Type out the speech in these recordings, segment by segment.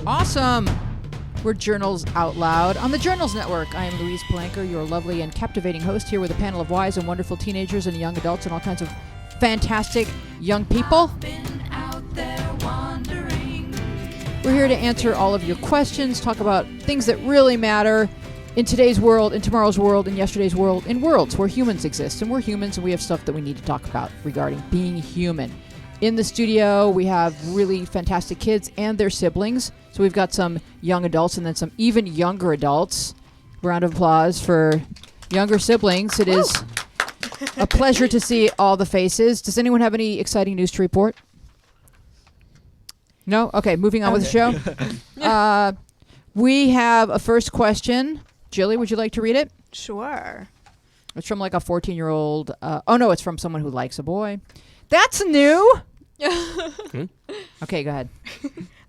Awesome. We're Journals Out Loud on the Journals Network. I am Louise Palanker, your lovely and captivating host, here with a panel of wise and wonderful teenagers and young adults and all kinds of fantastic young people. We're here to answer all of your questions, talk about things that really matter in today's world, in tomorrow's world, in yesterday's world, in worlds where humans exist. And we're humans, and we have stuff that we need to talk about regarding being human. In the studio, we have really fantastic kids and their siblings. So we've got some young adults and then some even younger adults. Round of applause for younger siblings. It is a pleasure to see all the faces. Does anyone have any exciting news to report? No? Okay, moving on with the show. We have a first question. Jilly, would you like to read it? Sure. It's from like a 14-year-old. Oh, no, it's from someone who likes a boy. That's new. Okay, go ahead.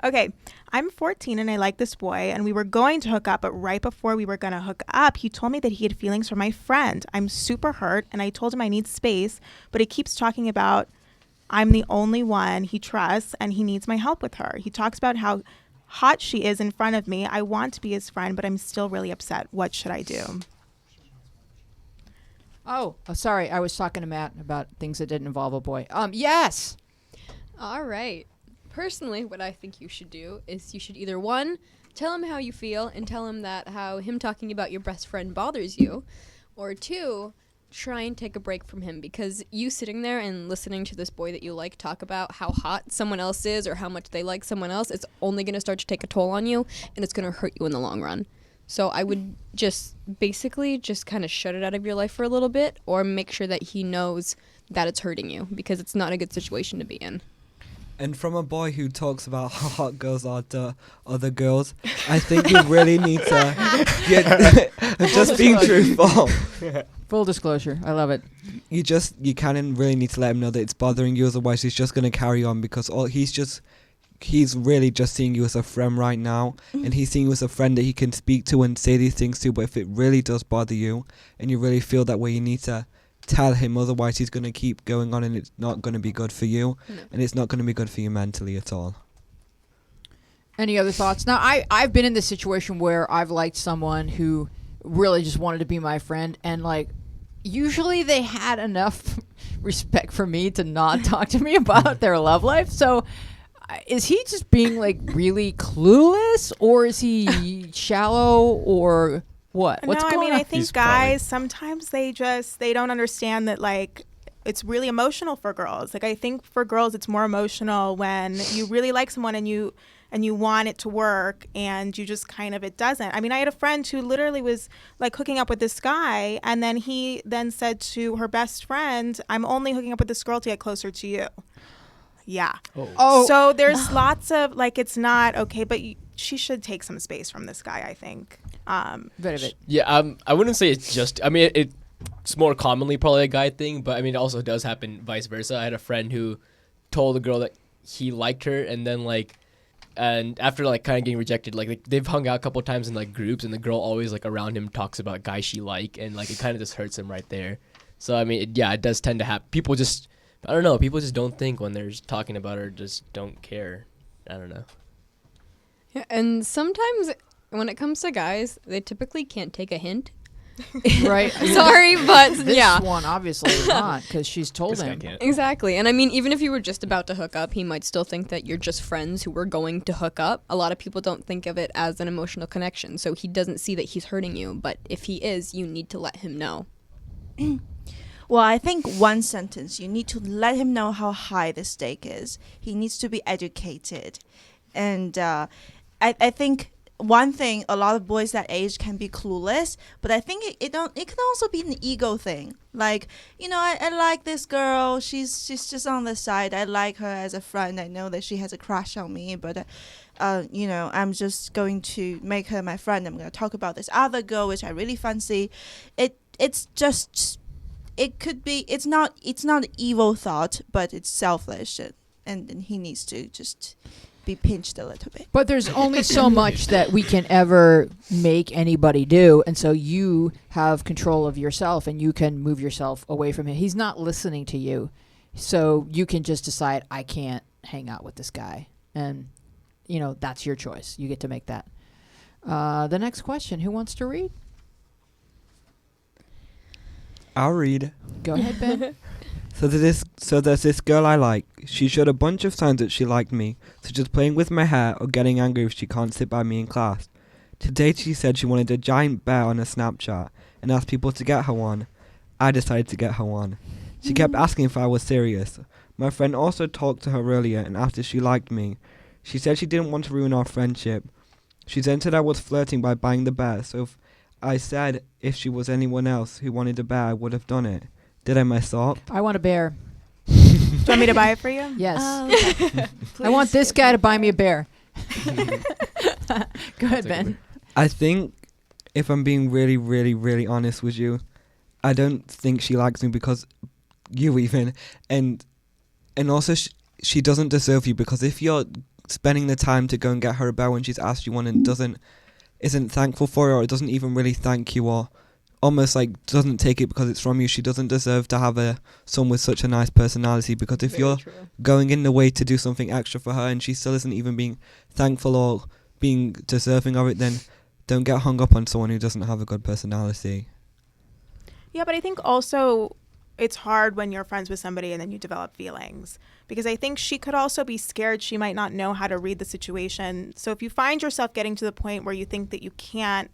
Okay, I'm 14 and I like this boy, and we were going to hook up, but right before we were going to hook up, he told me that he had feelings for my friend. I'm super hurt, and I told him I need space, but he keeps talking about I'm the only one he trusts, and he needs my help with her. He talks about how hot she is in front of me. I want to be his friend, but I'm still really upset. What should I do? Oh, sorry. I was talking to Matt about things that didn't involve a boy. Yes. All right. Personally, what I think you should do is you should either, one, tell him how you feel and tell him that how him talking about your best friend bothers you, or two, try and take a break from him, because you sitting there and listening to this boy that you like talk about how hot someone else is or how much they like someone else, it's only going to start to take a toll on you, and it's going to hurt you in the long run. So I would just basically just kind of shut it out of your life for a little bit, or make sure that he knows that it's hurting you, because it's not a good situation to be in. And from a boy who talks about how hot girls are to other girls, I think you really need to just being truthful. Full disclosure. I love it. You kind of really need to let him know that it's bothering you, otherwise he's just going to carry on, because he's really just seeing you as a friend right now, and he's seeing you as a friend that he can speak to and say these things to. But if it really does bother you and you really feel that way, you need to tell him, otherwise he's going to keep going on, and it's not going to be good for you. No. And it's not going to be good for you mentally at all. Any other thoughts? Now, I've been in this situation where I've liked someone who really just wanted to be my friend, and like usually they had enough respect for me to not talk to me about their love life. So is he just being like really clueless, or is he shallow, or what? What's going on? I think guys sometimes they don't understand that, like, it's really emotional for girls. Like, I think for girls it's more emotional when you really like someone and you want it to work, and you just kind of, it doesn't. I mean, I had a friend who literally was like hooking up with this guy, and then he then said to her best friend, I'm only hooking up with this girl to get closer to you. Yeah. Oh. So there's lots of, like, it's not okay, but she should take some space from this guy, I think. Yeah, I wouldn't say it's just, I mean, it's more commonly probably a guy thing, but I mean, it also does happen vice versa. I had a friend who told a girl that he liked her, and then and after like kind of getting rejected, like they've hung out a couple times in like groups, and the girl always like around him talks about guys she like, and like it kind of just hurts him right there. So I mean, it does tend to happen. People just, I don't know, people just don't think when they're talking about her, just don't care. I don't know. Yeah, and sometimes when it comes to guys, they typically can't take a hint. Right. Sorry, but this one obviously is not, because she's told him. Exactly. And I mean, even if you were just about to hook up, he might still think that you're just friends who were going to hook up. A lot of people don't think of it as an emotional connection, so he doesn't see that he's hurting you. But if he is, you need to let him know. Well, I think one sentence, you need to let him know how high the stake is. He needs to be educated. And I think one thing, a lot of boys that age can be clueless, but I think it can also be an ego thing. Like, I like this girl. She's just on the side. I like her as a friend. I know that she has a crush on me, but I'm just going to make her my friend. I'm going to talk about this other girl which I really fancy. It's not an evil thought, but it's selfish, and he needs to just be pinched a little bit. But there's only so much that we can ever make anybody do, and so you have control of yourself, and you can move yourself away from him. He's not listening to you, so you can just decide, I can't hang out with this guy, and that's your choice. You get to make that. The next question, who wants to read? I'll read. Go ahead, Ben. So there's this girl I like. She showed a bunch of signs that she liked me, such as playing with my hair or getting angry if she can't sit by me in class. Today she said she wanted a giant bear on her Snapchat and asked people to get her one. I decided to get her one. She kept asking if I was serious. My friend also talked to her earlier and asked if she liked me. She said she didn't want to ruin our friendship. She then said I was flirting by buying the bear, so if I said if she was anyone else who wanted a bear, I would have done it. Did I mess up? I want a bear. Do you want me to buy it for you? Yes. Okay. I want this guy to buy me a bear. Go ahead, Ben. I think, if I'm being really, really, really honest with you, I don't think she likes me because you even, and also she doesn't deserve you, because if you're spending the time to go and get her a bear when she's asked you one and isn't thankful for it, or doesn't even really thank you, or almost like doesn't take it because it's from you, she doesn't deserve to have someone with such a nice personality. Because if you're going in the way to do something extra for her and she still isn't even being thankful or being deserving of it, then don't get hung up on someone who doesn't have a good personality. Yeah, but I think also it's hard when you're friends with somebody and then you develop feelings, because I think she could also be scared. She might not know how to read the situation. So if you find yourself getting to the point where you think that you can't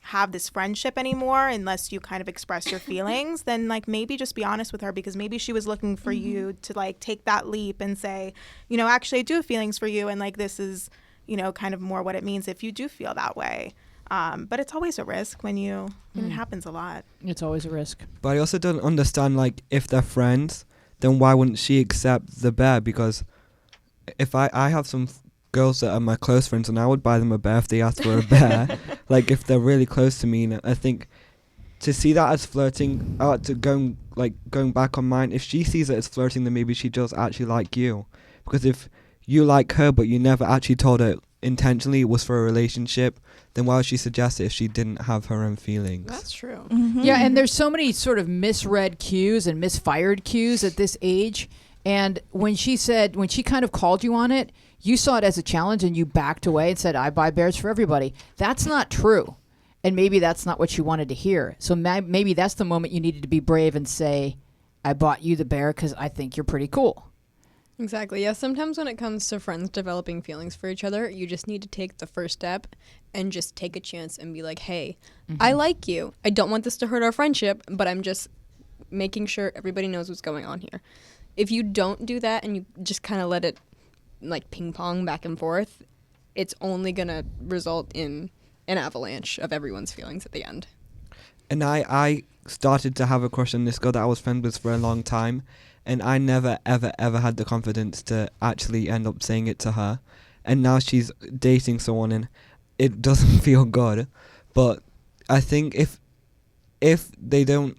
have this friendship anymore unless you kind of express your feelings, then like maybe just be honest with her, because maybe she was looking for you to like take that leap and say, actually I do have feelings for you, and like this is, kind of more what it means if you do feel that way. But it's always a risk when it happens a lot. It's always a risk. But I also don't understand, like, if they're friends, then why wouldn't she accept the bear? Because if I have some girls that are my close friends, and I would buy them a bear if they asked for a bear. Like, if they're really close to me, and I think to see that as flirting, going back on mine, if she sees it as flirting, then maybe she does actually like you. Because if you like her but you never actually told her intentionally it was for a relationship, then why would she suggest it if she didn't have her own feelings? That's true. Mm-hmm. Yeah, and there's so many sort of misread cues and misfired cues at this age. And when she kind of called you on it, you saw it as a challenge and you backed away and said, I buy bears for everybody. That's not true. And maybe that's not what you wanted to hear. So maybe that's the moment you needed to be brave and say, I bought you the bear because I think you're pretty cool. Exactly. Yeah, sometimes when it comes to friends developing feelings for each other, you just need to take the first step and just take a chance and be like, hey, I like you. I don't want this to hurt our friendship, but I'm just making sure everybody knows what's going on here. If you don't do that and you just kind of let it like ping pong back and forth, it's only going to result in an avalanche of everyone's feelings at the end. And I started to have a crush on this girl that I was friends with for a long time, and I never, ever, ever had the confidence to actually end up saying it to her. And now she's dating someone, and it doesn't feel good. But I think if they don't...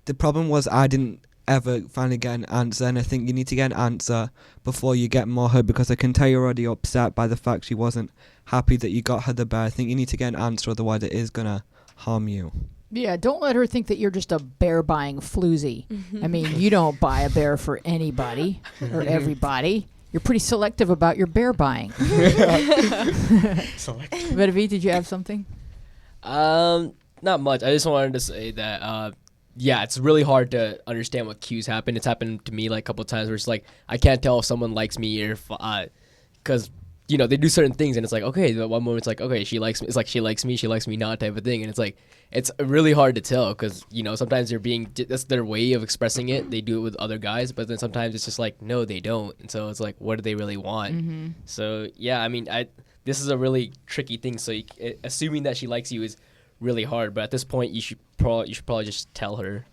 The problem was I didn't ever finally get an answer, and I think you need to get an answer before you get more hurt, because I can tell you're already upset by the fact she wasn't happy that you got her the bear. I think you need to get an answer, otherwise it is going to harm you. Yeah, don't let her think that you're just a bear-buying floozy. I mean, you don't buy a bear for anybody or everybody. You're pretty selective about your bear buying. Vitavi, did you have something? Not much. I just wanted to say that, yeah, it's really hard to understand what cues happen. It's happened to me like a couple of times where it's like, I can't tell if someone likes me or if, because, they do certain things and it's like, okay, the one moment it's like, okay, she likes me. It's like, she likes me not type of thing. And it's like, it's really hard to tell because, sometimes that's their way of expressing it. They do it with other guys, but then sometimes it's just like, no, they don't. And so it's like, what do they really want? Mm-hmm. So, yeah, I mean, this is a really tricky thing. So assuming that she likes you is really hard. But at this point, you should probably just tell her.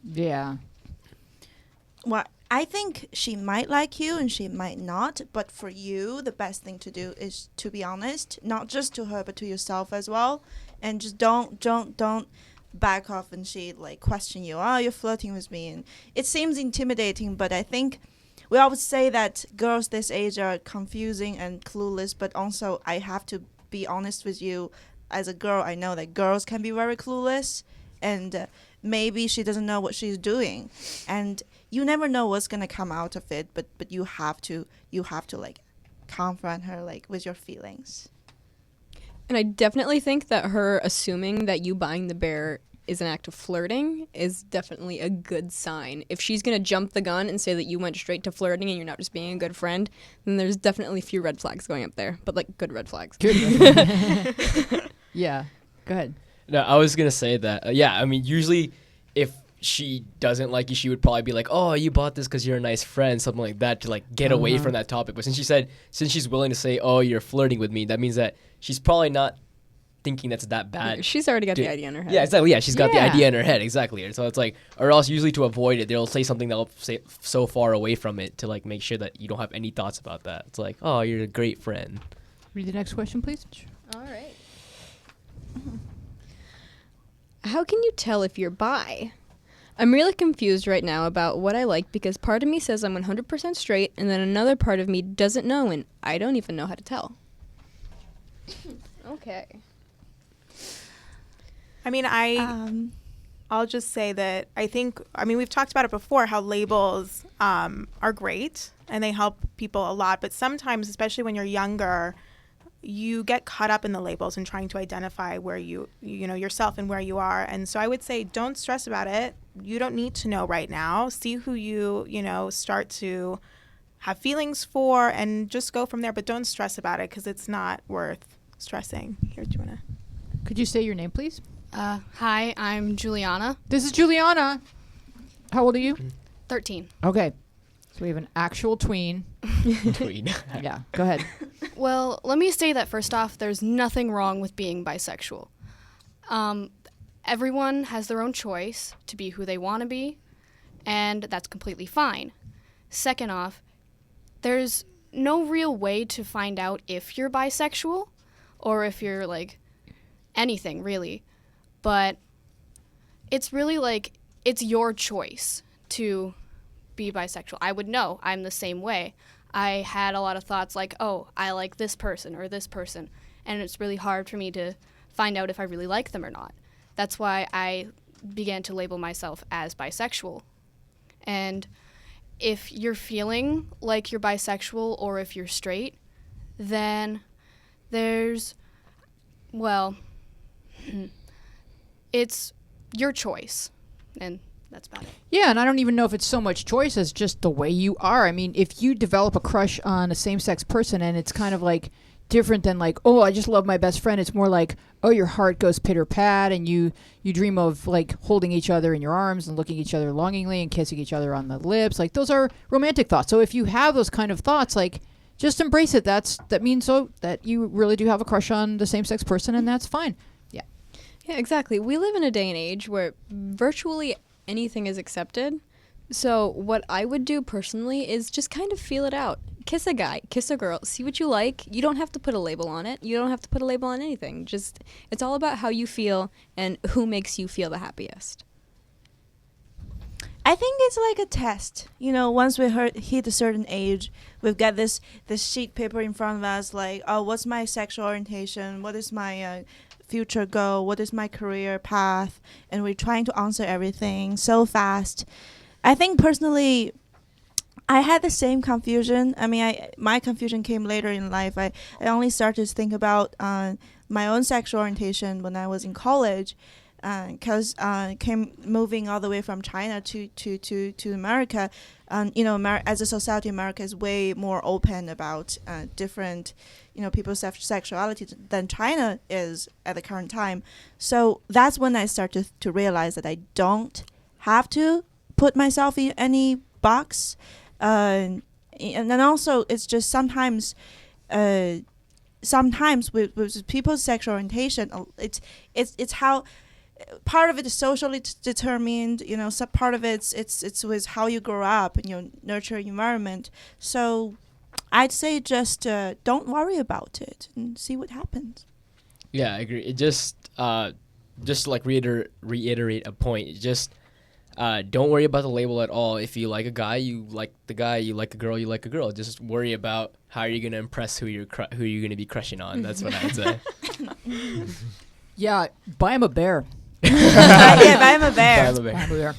Yeah. Well, I think she might like you and she might not, but for you, the best thing to do is to be honest, not just to her, but to yourself as well. And just don't back off and she like question you. Oh, you're flirting with me. And it seems intimidating, but I think we always say that girls this age are confusing and clueless, but also I have to be honest with you. As a girl, I know that girls can be very clueless, and maybe she doesn't know what she's doing, and you never know what's gonna come out of it. But you have to like confront her like with your feelings. And I definitely think that her assuming that you buying the bear is an act of flirting is definitely a good sign. If she's going to jump the gun and say that you went straight to flirting and you're not just being a good friend, then there's definitely a few red flags going up there, but like good red flags. Good. Yeah. Go ahead. No, I was gonna say that. Yeah, I mean, usually if she doesn't like you, she would probably be like, "Oh, you bought this because you're a nice friend," something like that, to like get away from that topic. But since she's willing to say, "Oh, you're flirting with me," that means that she's probably not thinking that's that bad. She's already got the idea in her head. Yeah, exactly. Yeah, she's got the Yeah. idea in her head, exactly. So it's like, or else usually to avoid it, they'll say something that'll say so far away from it to like make sure that you don't have any thoughts about that. It's like, "Oh, you're a great friend." Read the next question, please. All right. How can you tell if you're bi? I'm really confused right now about what I like because part of me says I'm 100% straight and then another part of me doesn't know and I don't even know how to tell. Okay. I mean, I'll just say that we've talked about it before, how labels are great and they help people a lot. But sometimes, especially when you're younger, you get caught up in the labels and trying to identify where you know yourself and where you are. And so I would say don't stress about it. You don't need to know right now. See who you start to have feelings for and just go from there. But don't stress about it because it's not worth stressing. Here, do you want to? Could you say your name, please? Hi, I'm Juliana, This is Juliana. How old are you? 13. Okay. So we have an actual tween. Tween. Yeah, go ahead. Well, let me say that first off, there's nothing wrong with being bisexual. Everyone has their own choice to be who they want to be, and that's completely fine. Second off, there's no real way to find out if you're bisexual or if you're like anything really, but it's really like it's your choice to be bisexual. I would know. I'm the same way. I had a lot of thoughts like, oh, I like this person or this person, and it's really hard for me to find out if I really like them or not. That's why I began to label myself as bisexual. And if you're feeling like you're bisexual or if you're straight, then there's, well, it's your choice. And that's about it. Yeah, and I don't even know if it's so much choice as just the way you are. I mean, if you develop a crush on a same-sex person and it's kind of like different than like, oh, I just love my best friend. It's more like, oh, your heart goes pitter-pat and you dream of like holding each other in your arms and looking at each other longingly and kissing each other on the lips. Like those are romantic thoughts. So if you have those kind of thoughts, like just embrace it. That means that you really do have a crush on the same-sex person and that's fine. Yeah. Yeah, exactly. We live in a day and age where virtually anything is accepted. So what I would do personally is just kind of feel it out. Kiss a guy, kiss a girl, see what you like. You don't have to put a label on it. You don't have to put a label on anything. Just it's all about how you feel and who makes you feel the happiest. I think it's like a test. You know, once we hit a certain age, we've got this sheet paper in front of us like, oh, what's my sexual orientation? What is my future goal? What is my career path? And we're trying to answer everything so fast. I think personally, I had the same confusion. I mean, my confusion came later in life. I only started to think about my own sexual orientation when I was in college, because moving all the way from China to America. You know, as a society, America is way more open about different, you know, people's sexuality than China is at the current time. So that's when I started to realize that I don't have to put myself in any box. And then also it's just sometimes with people's sexual orientation, it's how part of it is socially determined, you know, some part of it's with how you grow up and your nurture environment. So I'd say just don't worry about it and see what happens. Yeah, I agree. It just like reiterate a point. It just don't worry about the label at all. If you like a guy, you like the guy. You like a girl, you like a girl. Just worry about how you're gonna impress who you're gonna be crushing on. That's what I would say. Yeah, buy him a bear. Yeah, buy him a bear. Buy him a bear. Buy him a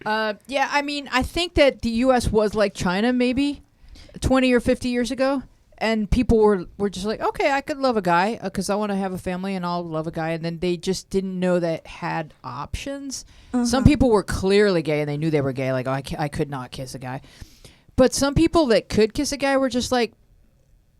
bear. Yeah, I mean, I think that the U.S. was like China maybe 20 or 50 years ago. and people were just like, okay, I could love a guy because I want to have a family and I'll love a guy. And then they just didn't know that had options. Some people were clearly gay and they knew they were gay. Like, oh, I could not kiss a guy. But some people that could kiss a guy were just like,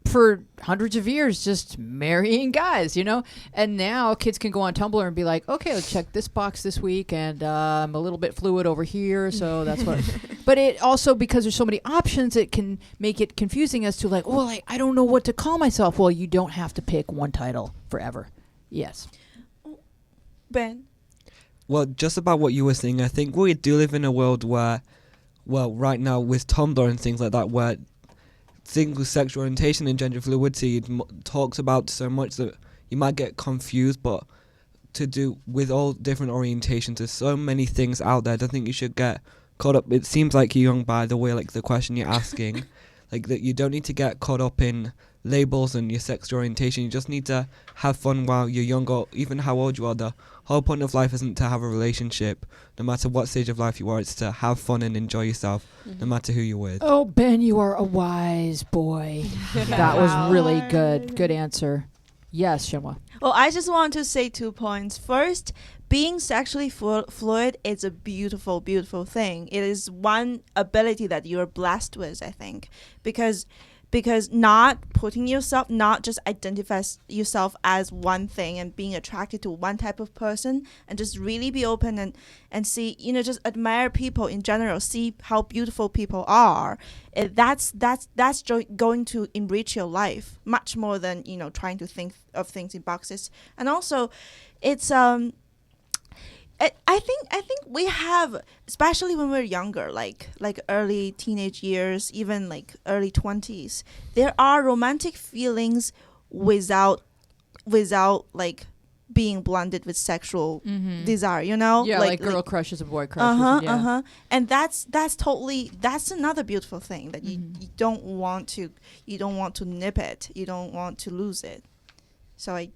for hundreds of years, just marrying guys, you know? And now kids can go on Tumblr and be like, okay, let's check this box this week, and I'm a little bit fluid over here, so that's what. But it also, because there's so many options, it can make it confusing as to like, oh, like, I don't know what to call myself. Well, you don't have to pick one title forever. Yes. Ben? Well, just about what you were saying, I think we do live in a world where, well, right now with Tumblr and things like that, where things with sexual orientation and gender fluidity talks about so much that you might get confused, but to do with all different orientations, there's so many things out there. I don't think you should get caught up. It seems like you're young, by the way, like the question you're asking, like that you don't need to get caught up in labels and your sexual orientation. You just need to have fun while you're young, or even how old you are. The whole point of life isn't to have a relationship, no matter what stage of life you are. It's to have fun and enjoy yourself, no matter who you're with. Oh, Ben, you are a wise boy. That was really good. Good answer. Yes, Shinwa. Well, I just want to say 2 points. First, being sexually fluid is a beautiful, beautiful thing. It is one ability that you're blessed with, I think, because not putting yourself, not just identify yourself as one thing and being attracted to one type of person, and just really be open and see, you know, just admire people in general, see how beautiful people are. That's going to enrich your life much more than, you know, trying to think of things in boxes. And also, it's I think we have, especially when we're younger, like early teenage years, even like early 20s, there are romantic feelings without like being blended with sexual desire, you know? Yeah, like girl crushes and boy crushes. And that's another beautiful thing that you don't want to nip it, you don't want to lose it. So I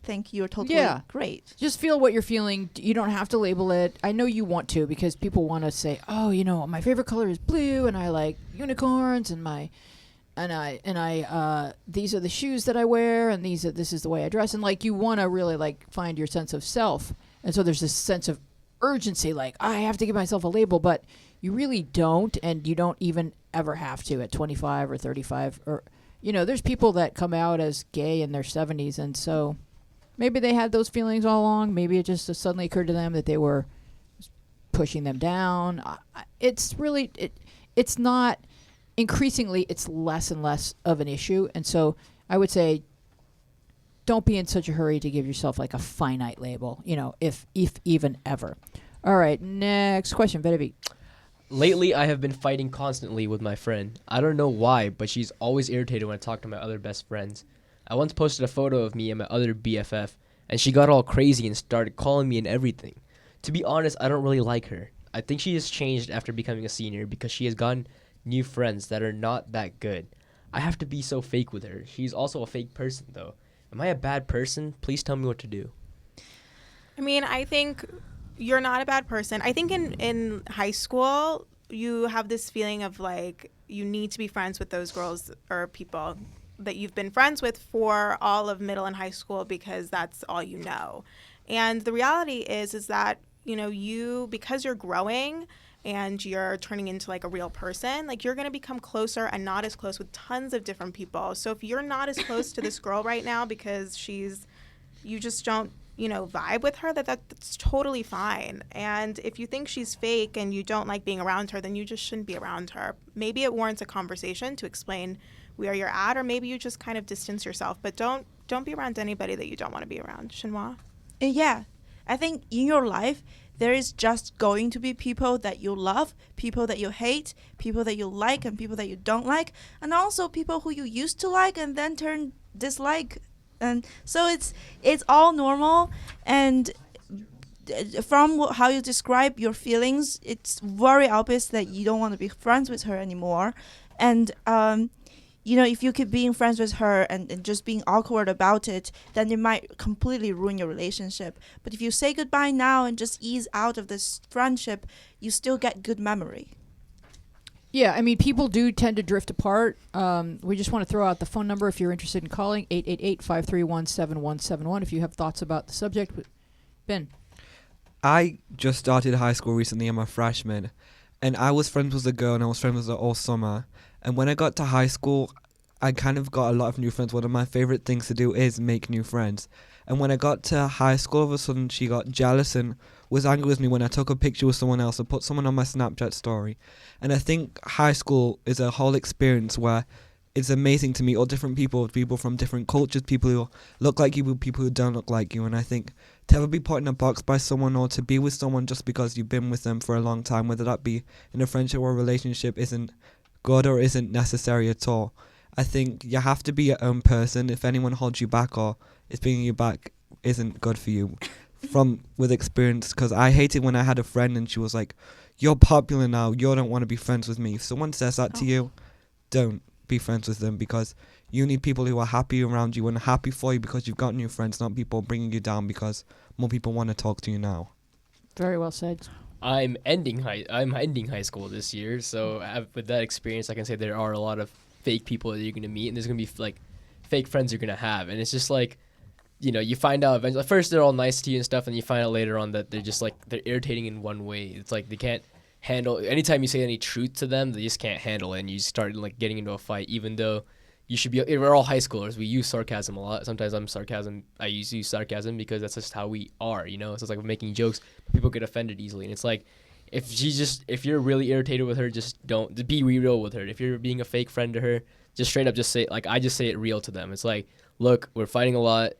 think you're totally great. Just feel what you're feeling. You don't have to label it. I know you want to, because people want to say, oh, you know, my favorite color is blue and I like unicorns and these are the shoes that I wear and this is the way I dress, and like you want to really like find your sense of self. And so there's this sense of urgency, like I have to give myself a label, but you really don't, and you don't even ever have to at 25 or 35, or you know, there's people that come out as gay in their 70s, and so maybe they had those feelings all along. Maybe it just suddenly occurred to them that they were pushing them down. It's really, it's not, increasingly, it's less and less of an issue. And so I would say, don't be in such a hurry to give yourself like a finite label, you know, if even ever. All right, next question, Vedavi. Lately, I have been fighting constantly with my friend. I don't know why, but she's always irritated when I talk to my other best friends. I once posted a photo of me and my other BFF, and she got all crazy and started calling me and everything. To be honest, I don't really like her. I think she has changed after becoming a senior because she has gotten new friends that are not that good. I have to be so fake with her. She's also a fake person, though. Am I a bad person? Please tell me what to do. I mean, I think you're not a bad person. I think in high school, you have this feeling of like you need to be friends with those girls or people that you've been friends with for all of middle and high school because that's all you know. And the reality is that, you know, because you're growing and you're turning into like a real person, like you're going to become closer and not as close with tons of different people. So if you're not as close to this girl right now because you just don't, you know, vibe with her, that's totally fine. And if you think she's fake and you don't like being around her, then you just shouldn't be around her. Maybe it warrants a conversation to explain where you're at, or maybe you just kind of distance yourself, but don't be around anybody that you don't want to be around. Shinwa? Yeah. I think in your life, there is just going to be people that you love, people that you hate, people that you like, and people that you don't like, and also people who you used to like and then turn dislike. And so it's all normal. And from how you describe your feelings, it's very obvious that you don't want to be friends with her anymore. And you know, if you keep being friends with her and just being awkward about it, then it might completely ruin your relationship. But if you say goodbye now and just ease out of this friendship, you still get good memory. Yeah, I mean, people do tend to drift apart. We just want to throw out the phone number if you're interested in calling, 888-531-7171 if you have thoughts about the subject. Ben. I just started high school recently. I'm a freshman. And I was friends with a girl and I was friends with her all summer. And when I got to high school, I kind of got a lot of new friends. One of my favorite things to do is make new friends. And when I got to high school, all of a sudden she got jealous and was angry with me when I took a picture with someone else or put someone on my Snapchat story. And I think high school is a whole experience where it's amazing to meet all different people from different cultures, people who look like you, people who don't look like you. And I think to ever be put in a box by someone or to be with someone just because you've been with them for a long time, whether that be in a friendship or a relationship, isn't good or isn't necessary at all. I think you have to be your own person. If anyone holds you back or is bringing you back, isn't good for you. With experience, because I hated when I had a friend and she was like, "You're popular now, you don't want to be friends with me." If someone says that to you, don't be friends with them, because you need people who are happy around you and happy for you because you've got new friends, not people bringing you down because more people want to talk to you now. Very well said. I'm ending high school this year, so with that experience, I can say there are a lot of fake people that you're gonna meet, and there's gonna be like fake friends you're gonna have, and it's just like, you know, you find out eventually. At first, they're all nice to you and stuff, and you find out later on that they're just like they're irritating in one way. It's like they can't handle. Anytime you say any truth to them, they just can't handle it, and you start like getting into a fight, even though you should be. We're all high schoolers. We use sarcasm a lot. Sometimes I use sarcasm because that's just how we are. You know, it's just like making jokes. People get offended easily, and it's like if you're really irritated with her, just be real with her. If you're being a fake friend to her, just straight up just say, like, I just say it real to them. It's like, look, we're fighting a lot.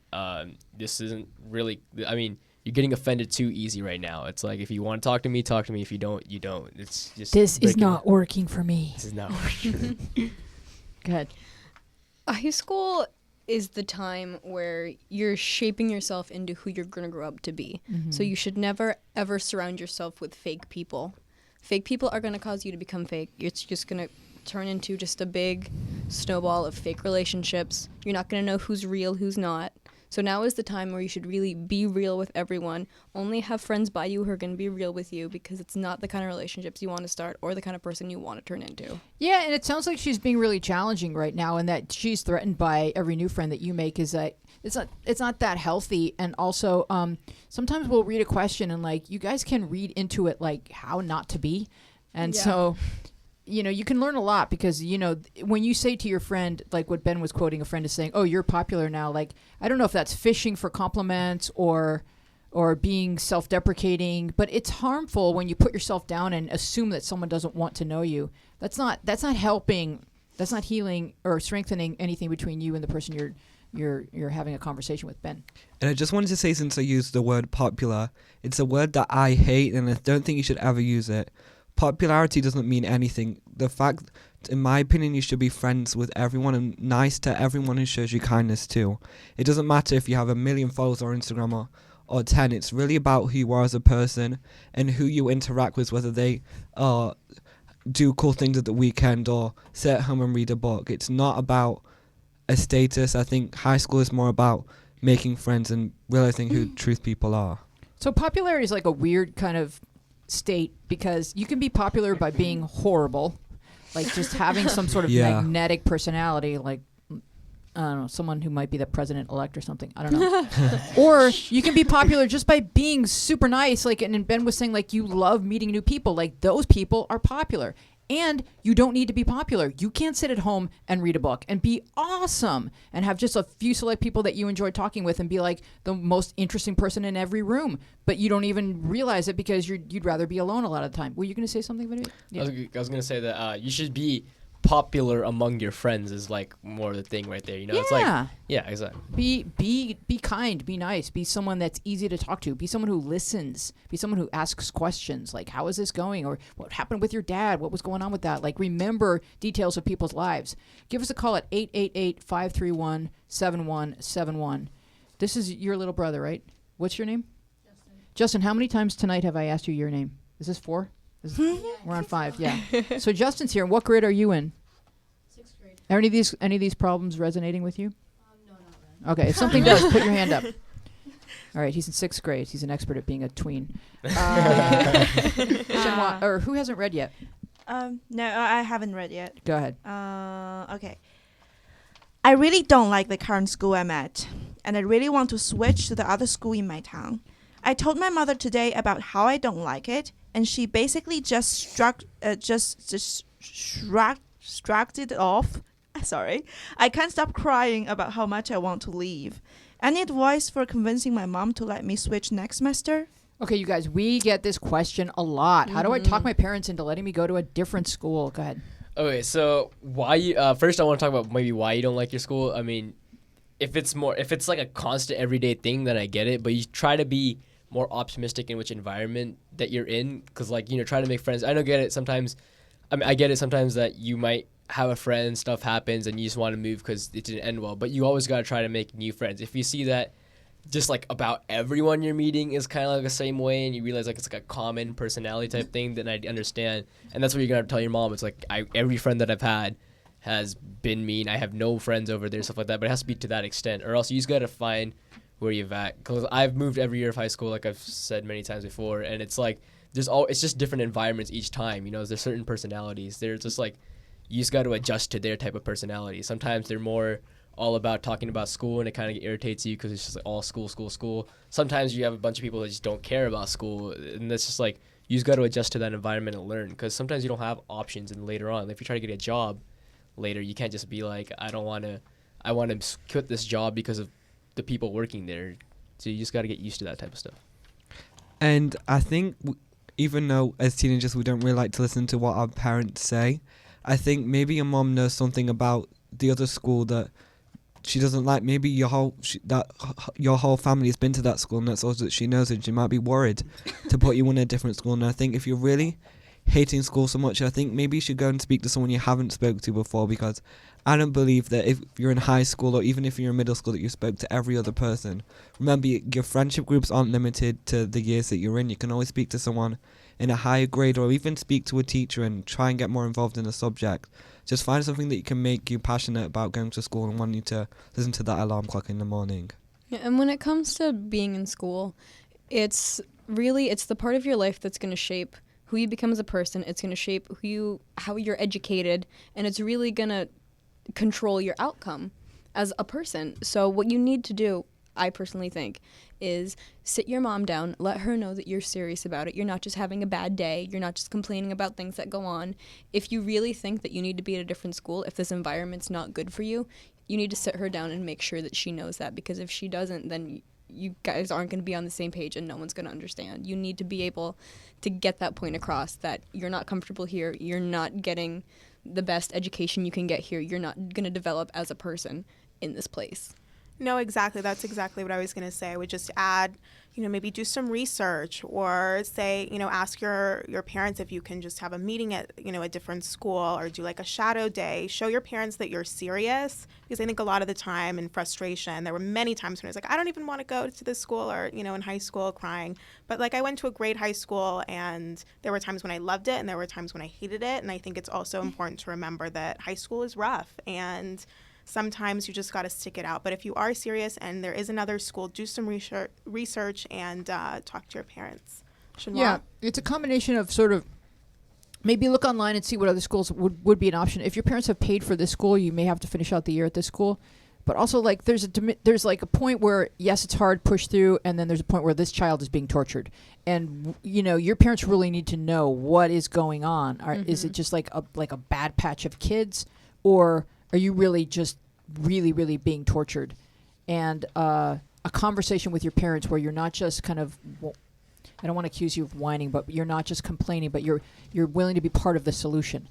This isn't really. I mean, you're getting offended too easy right now. It's like, if you want to talk to me, talk to me. If you don't, you don't. It's just This is not working for me. This is not working for me. Go ahead. High school is the time where you're shaping yourself into who you're going to grow up to be. Mm-hmm. So you should never, ever surround yourself with fake people. Fake people are going to cause you to become fake. It's just going to turn into just a big snowball of fake relationships. You're not going to know who's real, who's not. So now is the time where you should really be real with everyone. Only have friends by you who are going to be real with you, because it's not the kind of relationships you want to start or the kind of person you want to turn into. Yeah, and it sounds like she's being really challenging right now, and that she's threatened by every new friend that you make. Is that it's not that healthy. And also, sometimes we'll read a question and like you guys can read into it like how not to be, and so. You know, you can learn a lot because, you know, when you say to your friend, like what Ben was quoting, a friend is saying, "Oh, you're popular now." Like, I don't know if that's fishing for compliments or being self-deprecating, but it's harmful when you put yourself down and assume that someone doesn't want to know you. That's not helping. That's not healing or strengthening anything between you and the person you're having a conversation with, Ben. And I just wanted to say, since I used the word popular, it's a word that I hate and I don't think you should ever use it. Popularity doesn't mean anything. The fact, in my opinion, you should be friends with everyone and nice to everyone who shows you kindness too. It doesn't matter if you have 1 million followers on Instagram or 10. It's really about who you are as a person and who you interact with, whether they do cool things at the weekend or sit at home and read a book. It's not about a status. I think high school is more about making friends and realizing who truth people are. So popularity is like a weird kind of state, because you can be popular by being horrible, like just having some sort of magnetic personality, like I don't know, someone who might be the president-elect or something. I don't know. Or you can be popular just by being super nice, like, and Ben was saying, like, you love meeting new people. Like, those people are popular. And you don't need to be popular. You can sit at home and read a book and be awesome and have just a few select people that you enjoy talking with and be like the most interesting person in every room. But you don't even realize it because you'd rather be alone a lot of the time. Were you going to say something, Vinny? Yeah. I was going to say that you should be popular among your friends is like more the thing right there. You know, it's like, yeah, exactly. Be kind, be nice, be someone that's easy to talk to, be someone who listens, be someone who asks questions like, how is this going? Or what happened with your dad? What was going on with that? Like, remember details of people's lives. Give us a call at 888-531-7171. This is your little brother, right? What's your name? Justin, how many times tonight have I asked you your name? Is this 4? We're on 5, yeah. So Justin's here. What grade are you in? 6th grade. Are any of these problems resonating with you? No, not really. Okay, if something does, put your hand up. All right, he's in 6th grade. He's an expert at being a tween. Or who hasn't read yet? No, I haven't read yet. Go ahead. Okay. I really don't like the current school I'm at, and I really want to switch to the other school in my town. I told my mother today about how I don't like it, and she basically just shrugged it off. Sorry. I can't stop crying about how much I want to leave. Any advice for convincing my mom to let me switch next semester? Okay, you guys, we get this question a lot. How do I talk my parents into letting me go to a different school? Go ahead. Okay, so why you? First, I want to talk about maybe why you don't like your school. I mean, if it's like a constant everyday thing, then I get it. But you try to be more optimistic in which environment that you're in, because like try to make friends. I don't get it sometimes. I mean, I get it sometimes that you might have a friend, stuff happens, and you just want to move because it didn't end well. But you always gotta try to make new friends. If you see that just like about everyone you're meeting is kind of like the same way, and you realize like it's like a common personality type thing, then I understand. And that's what you're gonna have to tell your mom. It's like every friend that I've had has been mean. I have no friends over there, stuff like that. But it has to be to that extent, or else you just gotta find where you've at. Because I've moved every year of high school, like I've said many times before, and it's like it's just different environments each time. There's certain personalities. They're just like you just got to adjust to their type of personality. Sometimes they're more all about talking about school, and it kind of irritates you because it's just like all school. Sometimes you have a bunch of people that just don't care about school, and it's just like you just got to adjust to that environment and learn, because sometimes you don't have options. And later on, if you try to get a job later, you can't just be like, I want to quit this job because of the people working there. So you just got to get used to that type of stuff. And I think even though as teenagers we don't really like to listen to what our parents say, I think maybe your mom knows something about the other school that she doesn't like. Maybe your whole family has been to that school, and that's also that she knows, and she might be worried to put you in a different school. And I think if you're really hating school so much, I think maybe you should go and speak to someone you haven't spoken to before, because I don't believe that if you're in high school or even if you're in middle school that you spoke to every other person. Remember, your friendship groups aren't limited to the years that you're in. You can always speak to someone in a higher grade, or even speak to a teacher and try and get more involved in a subject. Just find something that you can make you passionate about going to school and wanting to listen to that alarm clock in the morning. Yeah, and when it comes to being in school, it's the part of your life that's going to shape who you become as a person. It's going to shape how you're educated, and it's really going to control your outcome as a person. So what you need to do, I personally think, is sit your mom down, let her know that you're serious about it. You're not just having a bad day. You're not just complaining about things that go on. If you really think that you need to be at a different school, if this environment's not good for you, you need to sit her down and make sure that she knows that, because if she doesn't, then you guys aren't going to be on the same page and no one's going to understand. You need to be able to get that point across, that you're not comfortable here, you're not getting the best education you can get here, you're not going to develop as a person in this place. No, exactly. That's exactly what I was going to say. I would just add, maybe do some research, or say, ask your parents if you can just have a meeting at, a different school, or do like a shadow day. Show your parents that you're serious, because I think a lot of the time in frustration, there were many times when I was like, I don't even want to go to this school, or, in high school crying. But like I went to a great high school, and there were times when I loved it and there were times when I hated it. And I think it's also important to remember that high school is rough, and sometimes you just got to stick it out. But if you are serious and there is another school, do some research and talk to your parents. Yeah, it's a combination of sort of maybe look online and see what other schools would be an option. If your parents have paid for this school, you may have to finish out the year at this school. But also, like, there's like a point where, yes, it's hard, push through, and then there's a point where this child is being tortured. And, your parents really need to know what is going on. Is it just like a bad patch of kids, or are you really just really, really being tortured? And a conversation with your parents where you're not just kind of, I don't want to accuse you of whining, but you're not just complaining, but you're willing to be part of the solution.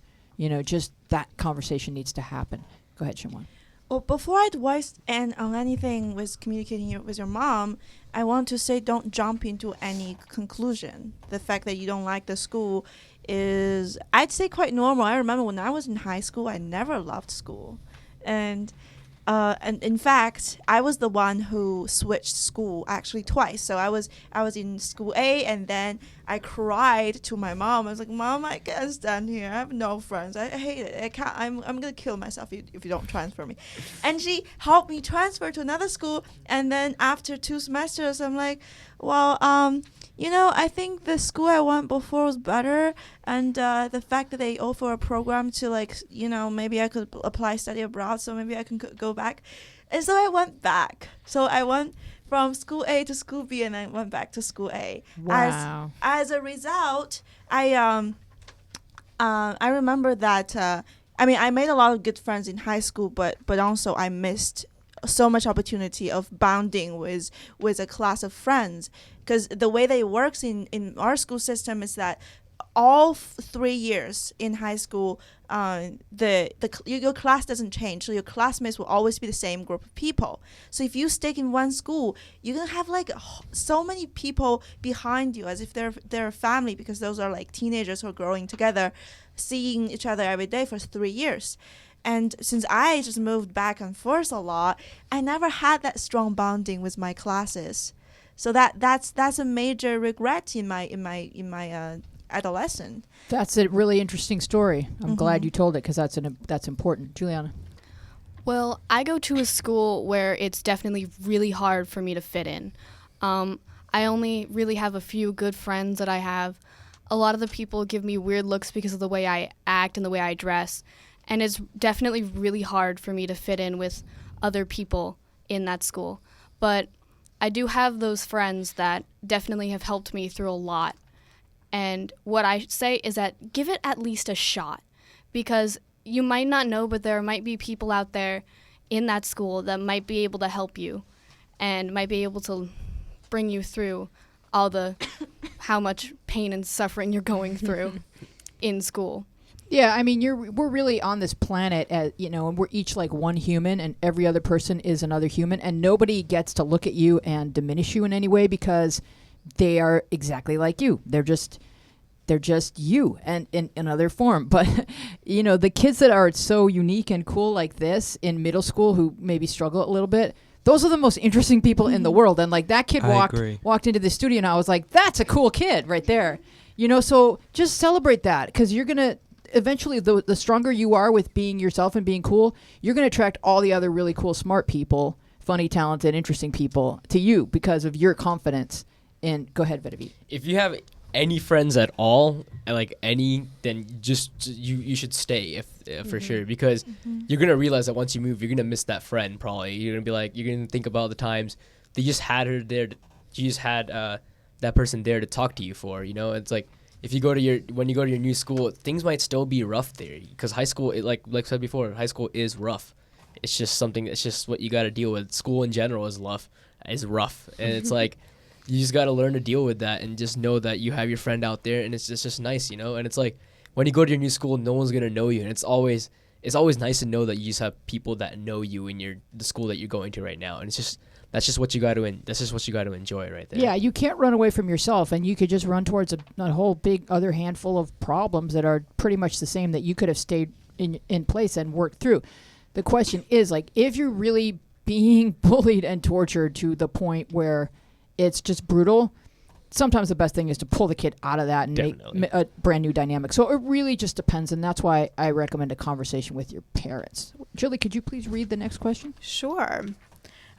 Just that conversation needs to happen. Go ahead, Shimwan. Well, before I advise on anything with communicating with your mom, I want to say don't jump into any conclusion. The fact that you don't like the school is, I'd say, quite normal. I remember when I was in high school, I never loved school. And in fact, I was the one who switched school actually twice. So I was in school A, and then I cried to my mom. I was like, Mom, I can't stand here. I have no friends. I hate it. I can't. I'm gonna kill myself if you don't transfer me. And she helped me transfer to another school. And then after 2 semesters, I'm like, Well, I think the school I went before was better, and the fact that they offer a program to maybe I could apply study abroad, so maybe I can go back, and so I went back. So I went from school A to school B, and I went back to school A. Wow. As a result, I remember that. I made a lot of good friends in high school, but also I missed so much opportunity of bonding with a class of friends, because the way that it works in our school system is that all 3 years in high school, your class doesn't change, so your classmates will always be the same group of people. So if you stick in one school, you're gonna have so many people behind you as if they're a family, because those are like teenagers who are growing together, seeing each other every day for 3 years. And since I just moved back and forth a lot, I never had that strong bonding with my classes. So that's a major regret in my adolescent. That's a really interesting story. I'm glad you told it, because that's important. Juliana. Well, I go to a school where it's definitely really hard for me to fit in. I only really have a few good friends that I have. A lot of the people give me weird looks because of the way I act and the way I dress. And it's definitely really hard for me to fit in with other people in that school. But I do have those friends that definitely have helped me through a lot. And what I say is that give it at least a shot, because you might not know, but there might be people out there in that school that might be able to help you and might be able to bring you through all the how much pain and suffering you're going through in school. Yeah, I mean, we're really on this planet, and we're each like one human, and every other person is another human, and nobody gets to look at you and diminish you in any way, because they are exactly like you. They're just you, and in another form. But the kids that are so unique and cool like this in middle school, who maybe struggle a little bit, those are the most interesting people in the world. And like that kid walked into the studio, and I was like, that's a cool kid right there. So just celebrate that, because you're gonna. Eventually, the stronger you are with being yourself and being cool, you're going to attract all the other really cool, smart people, funny, talented, interesting people to you because of your confidence. And go ahead, Vedavit. If you have any friends at all, then just you should stay for sure, because you're going to realize that once you move, you're going to miss that friend probably. You're going to be like, you're going to think about the times that you just had her there. You just had that person there to talk to you for, It's like, if you when you go to your new school, things might still be rough there, because high school, like I said before, high school is rough. It's just what you got to deal with. School in general is rough, and it's like you just got to learn to deal with that, and just know that you have your friend out there, and it's just nice, And it's like when you go to your new school, no one's gonna know you, and it's always nice to know that you just have people that know you in the school that you're going to right now, and that's just what you got to enjoy right there. Yeah, you can't run away from yourself, and you could just run towards a whole big other handful of problems that are pretty much the same that you could have stayed in place and worked through. The question is, like, if you're really being bullied and tortured to the point where it's just brutal, sometimes the best thing is to pull the kid out of that and make a brand new dynamic. So it really just depends, and that's why I recommend a conversation with your parents. Julie, could you please read the next question? Sure.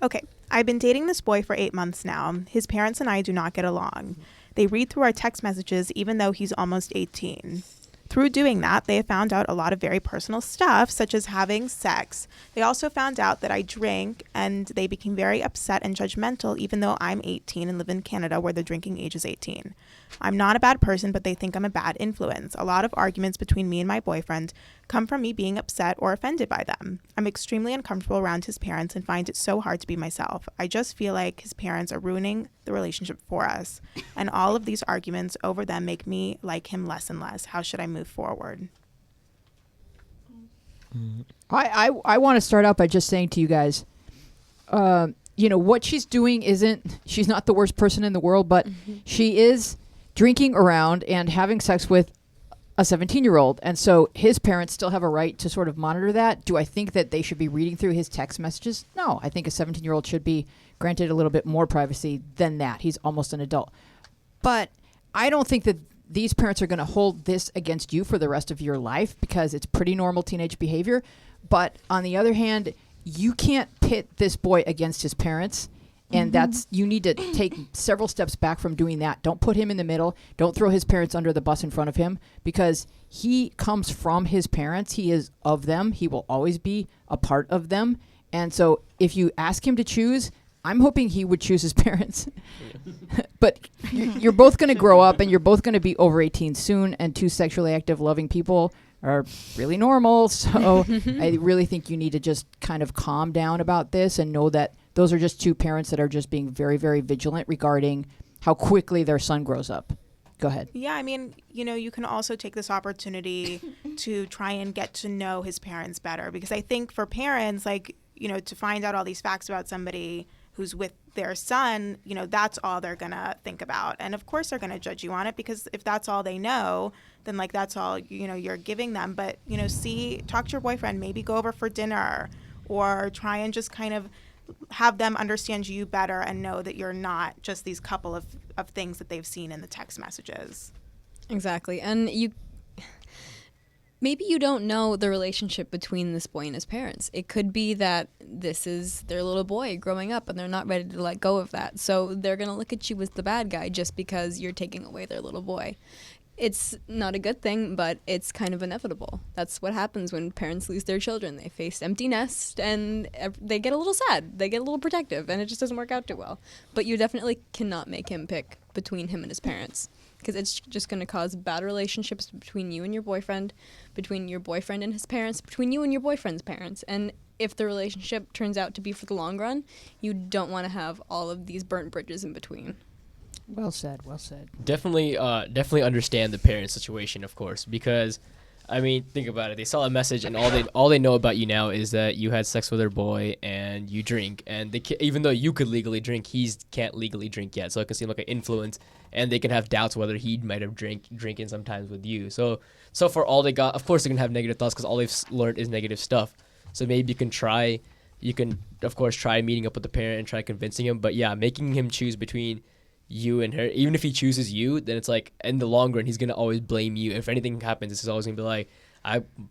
Okay. I've been dating this boy for 8 months now. His parents and I do not get along. They read through our text messages even though he's almost 18. Through doing that, they have found out a lot of very personal stuff, such as having sex. They also found out that I drink, and they became very upset and judgmental, even though I'm 18 and live in Canada where the drinking age is 18. I'm not a bad person, but they think I'm a bad influence. A lot of arguments between me and my boyfriend come from me being upset or offended by them. I'm extremely uncomfortable around his parents and find it so hard to be myself. I just feel like his parents are ruining the relationship for us, and all of these arguments over them make me like him less and less. How should I move forward? I want to start out by just saying to you guys, what she's doing she's not the worst person in the world, but she is drinking around and having sex with a 17-year-old. And so his parents still have a right to sort of monitor that. Do I think that they should be reading through his text messages? No, I think a 17-year-old should be granted a little bit more privacy than that. He's almost an adult. But I don't think that these parents are going to hold this against you for the rest of your life, because it's pretty normal teenage behavior. But on the other hand, you can't pit this boy against his parents And that's, you need to take several steps back from doing that. Don't put him in the middle. Don't throw his parents under the bus in front of him, because he comes from his parents. He is of them. He will always be a part of them. And so if you ask him to choose, I'm hoping he would choose his parents. But you're both going to grow up, and you're both going to be over 18 soon, and two sexually active, loving people are really normal. So I really think you need to just kind of calm down about this and know that those are just two parents that are just being very, very vigilant regarding how quickly their son grows up. Go ahead. Yeah, I mean, you can also take this opportunity to try and get to know his parents better, because I think for parents, like, to find out all these facts about somebody who's with their son, that's all they're going to think about. And of course they're going to judge you on it, because if that's all they know, then like that's all, you're giving them. But, talk to your boyfriend, maybe go over for dinner, or try and just kind of have them understand you better and know that you're not just these couple of things that they've seen in the text messages. Exactly. And maybe you don't know the relationship between this boy and his parents. It could be that this is their little boy growing up and they're not ready to let go of that. So they're going to look at you as the bad guy just because you're taking away their little boy. It's not a good thing, but it's kind of inevitable. That's what happens when parents lose their children. They face empty nest and they get a little sad. They get a little protective, and it just doesn't work out too well. But you definitely cannot make him pick between him and his parents, because it's just going to cause bad relationships between you and your boyfriend, between your boyfriend and his parents, between you and your boyfriend's parents. And if the relationship turns out to be for the long run, you don't want to have all of these burnt bridges in between. Well said. Well said. Definitely understand the parent situation, of course, because, I mean, think about it. They saw a message, and all they know about you now is that you had sex with their boy and you drink, and even though you could legally drink, he can't legally drink yet. So it can seem like an influence, and they can have doubts whether he might have drinking sometimes with you. So for all they got, of course they're gonna have negative thoughts because all they've learned is negative stuff. So maybe you can of course try meeting up with the parent and try convincing him. But yeah, making him choose between you and her, even if he chooses you, then it's like in the long run he's gonna always blame you. If anything happens, it's always gonna be like,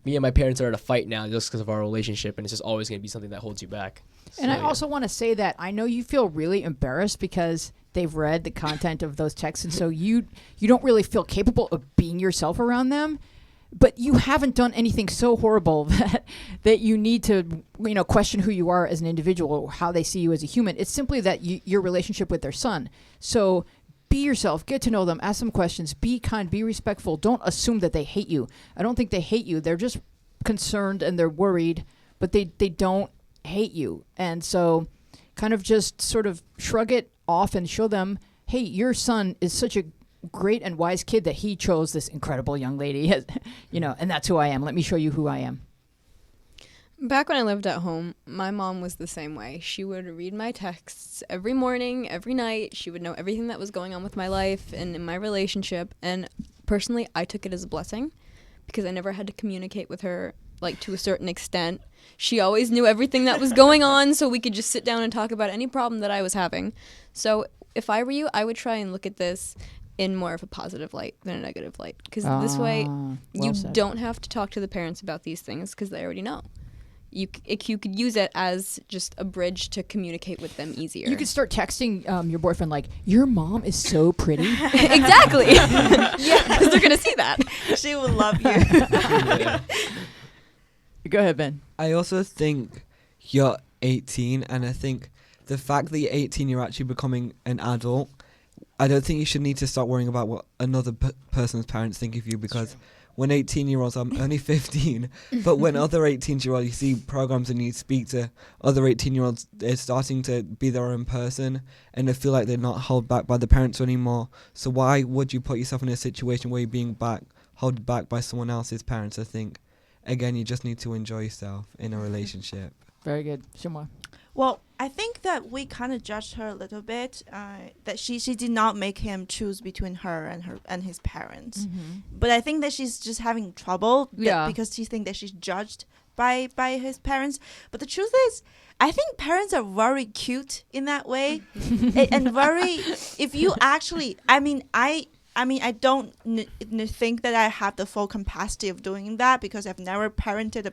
me and my parents are at a fight now just because of our relationship, and it's just always gonna be something that holds you back. And I also want to say that I know you feel really embarrassed because they've read the content of those texts, and so you don't really feel capable of being yourself around them. But you haven't done anything so horrible that you need to, question who you are as an individual or how they see you as a human. It's simply that your relationship with their son. So be yourself, get to know them, ask them questions, be kind, be respectful. Don't assume that they hate you. I don't think they hate you. They're just concerned and they're worried, but they don't hate you. And so kind of just sort of shrug it off and show them, hey, your son is such a great and wise kid that he chose this incredible young lady, and that's who I am. Let me show you who I am. Back when I lived at home, my mom was the same way. She would read my texts every morning, every night. She would know everything that was going on with my life and in my relationship. And personally, I took it as a blessing because I never had to communicate with her, like, to a certain extent. She always knew everything that was going on, so we could just sit down and talk about any problem that I was having. So if I were you, I would try and look at this in more of a positive light than a negative light, because this way you don't have to talk to the parents about these things because they already know. You could use it as just a bridge to communicate with them easier. You could start texting your boyfriend like, your mom is so pretty. Exactly. Yeah, because they're going to see that. She will love you. Go ahead, Ben. I also think you're 18, and I think the fact that you're 18, you're actually becoming an adult. I don't think you should need to start worrying about what another person's parents think of you, because when 18-year-olds, I'm only 15, but when other 18-year-olds, you see programs and you speak to other 18-year-olds, they're starting to be their own person and they feel like they're not held back by the parents anymore. So why would you put yourself in a situation where you're being held back by someone else's parents? I think, again, you just need to enjoy yourself in a relationship. Very good. Shimwa. Well, I think that we kind of judged her a little bit, that she did not make him choose between her and his parents. Mm-hmm. But I think that she's just having trouble because she thinks that she's judged by his parents. But the truth is, I think parents are very cute in that way. And very, if you actually, I don't think that I have the full capacity of doing that because I've never parented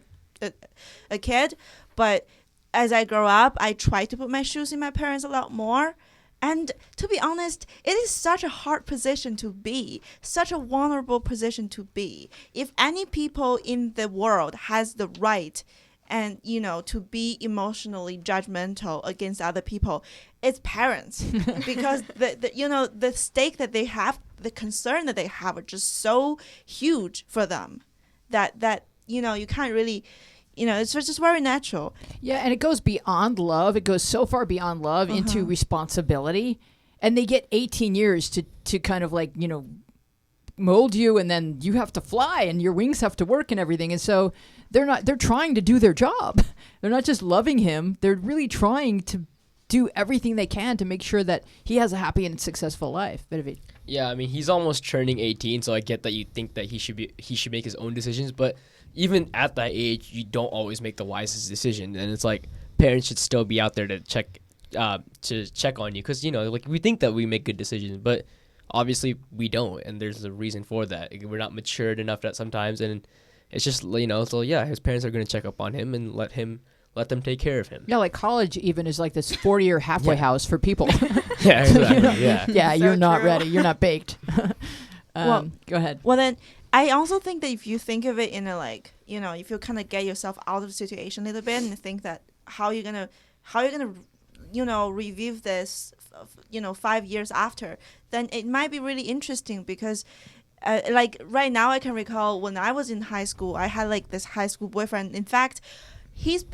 a kid, but as I grow up, I try to put my shoes in my parents a lot more. And to be honest, it is such a hard position to be, such a vulnerable position to be. If any people in the world has the right and, you know, to be emotionally judgmental against other people, it's parents. Because, the stake that they have, the concern that they have are just so huge for them that you can't really... it's just very natural. Yeah, and it goes beyond love. It goes so far beyond love into responsibility. And they get 18 years to kind of like, mold you, and then you have to fly and your wings have to work and everything. And so they're trying to do their job. They're not just loving him. They're really trying to do everything they can to make sure that he has a happy and successful life. Yeah, I mean, he's almost turning 18, so I get that you think that he should make his own decisions, but even at that age, you don't always make the wisest decision, and it's like parents should still be out there to check on you, because like we think that we make good decisions, but obviously we don't, and there's a reason for that. We're not matured enough that sometimes, and it's just so yeah, his parents are going to check up on him and let them take care of him. Yeah, like college even is like this 40-year halfway house for people. Yeah, exactly. Yeah. Yeah, So you're not true. ready. You're not baked. Go ahead. Well, then I also think that if you think of it in a if you kind of get yourself out of the situation a little bit and think that how you're gonna review this 5 years after, then it might be really interesting because like right now I can recall when I was in high school, I had like this high school boyfriend. In fact, his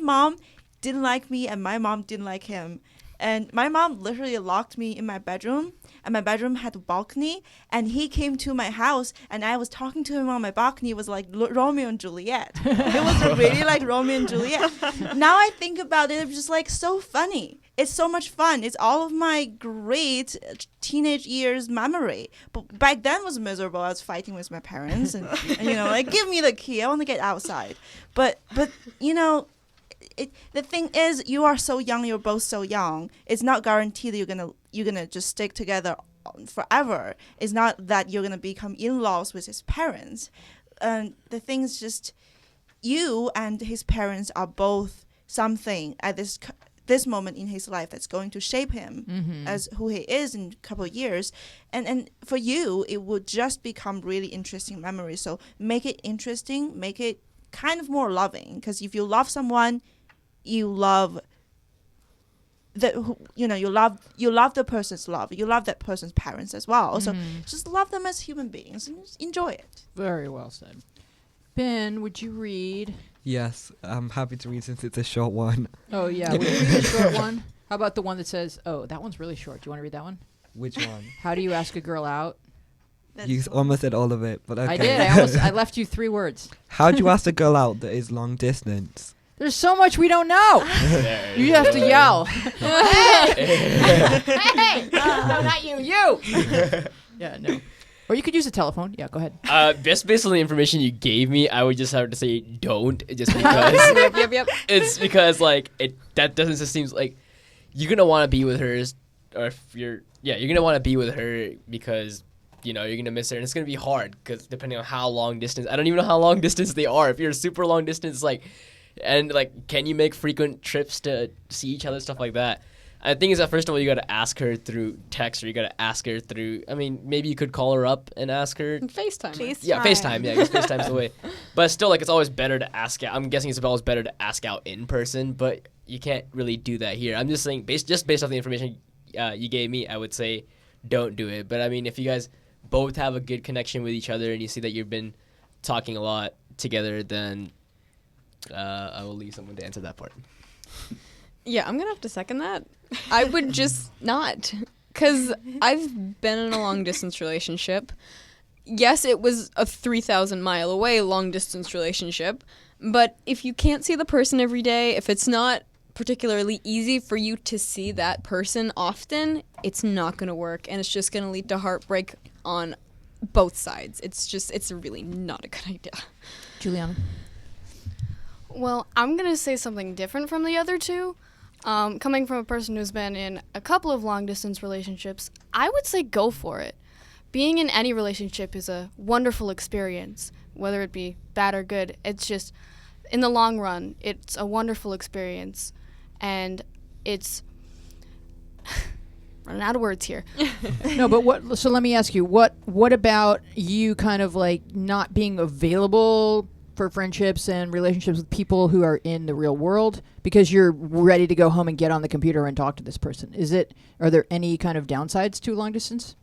mom didn't like me and my mom didn't like him. And my mom literally locked me in my bedroom, and my bedroom had a balcony, and he came to my house, and I was talking to him on my balcony. It was like Romeo and Juliet. It was really like Romeo and Juliet. Now I think about it, it's just like so funny. It's so much fun. It's all of my great teenage years memory. But back then was miserable. I was fighting with my parents, and like, give me the key. I want to get outside. But the thing is, you are so young. You're both so young. It's not guaranteed that you're gonna just stick together forever. It's not that you're gonna become in-laws with his parents. The thing is just, you and his parents are both something at this moment in his life that's going to shape him as who he is in a couple of years. And for you, it would just become really interesting memories. So make it interesting. Make it kind of more loving, because if you love someone, you love you love the person's love, you love that person's parents as well. So just love them as human beings and just enjoy it. Very well said. Ben, would you read? Yes, I'm happy to read since it's a short one. Oh yeah, would you read the short one? How about the one that says, oh, that one's really short. Do you want to read that one? Which one? How do you ask a girl out? You almost said all of it, but okay. I did. I left you 3 words. How do you ask a girl out that is long distance? There's so much we don't know. You have to yell. Hey! No, not you. You. Yeah, no. Or you could use a telephone. Yeah, go ahead. Just based on the information you gave me, I would just have to say don't, just because. Yep. It's because that doesn't just seem like you're gonna want to be with her, or if you're gonna want to be with her because you're gonna miss her, and it's gonna be hard because depending on how long distance. I don't even know how long distance they are. If you're super long distance, can you make frequent trips to see each other, stuff like that. I think is that first of all you got to ask her through text, or you got to ask her through. I mean, maybe you could call her up and ask her. FaceTime. Yeah, FaceTime. Yeah, I guess FaceTime's the way. But still, it's always better to ask out. I'm guessing it's always better to ask out in person, but you can't really do that here. I'm just saying, based off the information you gave me, I would say don't do it. But I mean, if you guys both have a good connection with each other and you see that you've been talking a lot together, then I will leave someone to answer that part. Yeah, I'm gonna have to second that. I would just not, because I've been in a long distance relationship. Yes, it was a 3,000 mile away long distance relationship, but if you can't see the person every day, if it's not particularly easy for you to see that person often, it's not gonna work, and it's just gonna lead to heartbreak on both sides. It's really not a good idea. Juliana? Well, I'm going to say something different from the other two. Coming from a person who's been in a couple of long-distance relationships, I would say go for it. Being in any relationship is a wonderful experience, whether it be bad or good. It's just in the long run, it's a wonderful experience, and it's running out of words here. No, but what? So let me ask you, what about you kind of like not being available for friendships and relationships with people who are in the real world because you're ready to go home and get on the computer and talk to this person? Are there any kind of downsides to long distance?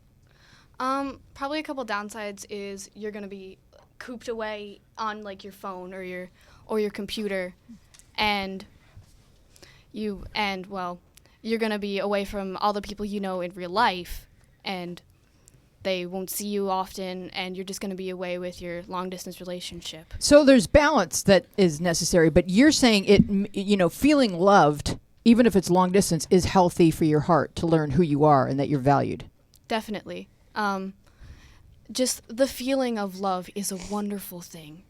Probably a couple downsides is you're gonna be cooped away on like your phone or your computer, and you're gonna be away from all the people you know in real life, and they won't see you often, and you're just gonna be away with your long distance relationship. So there's balance that is necessary, but you're saying feeling loved, even if it's long distance, is healthy for your heart to learn who you are and that you're valued. Definitely. Just the feeling of love is a wonderful thing.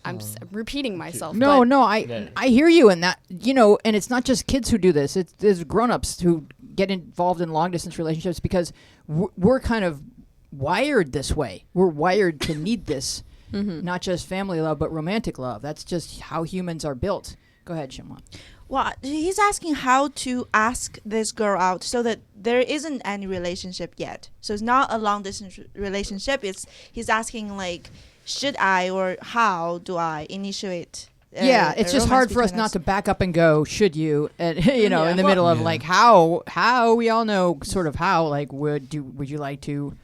I'm repeating myself. No, but I hear you in that, and it's not just kids who do this. There's grown-ups who get involved in long-distance relationships because we're kind of wired this way. We're wired to need this, not just family love, but romantic love. That's just how humans are built. Go ahead, Shimwa. Well, he's asking how to ask this girl out so that there isn't any relationship yet. So it's not a long distance relationship. He's asking like, should I or how do I initiate? It's just hard for us not to back up and go, should you? And in the middle of like how we all know sort of how, like would you like to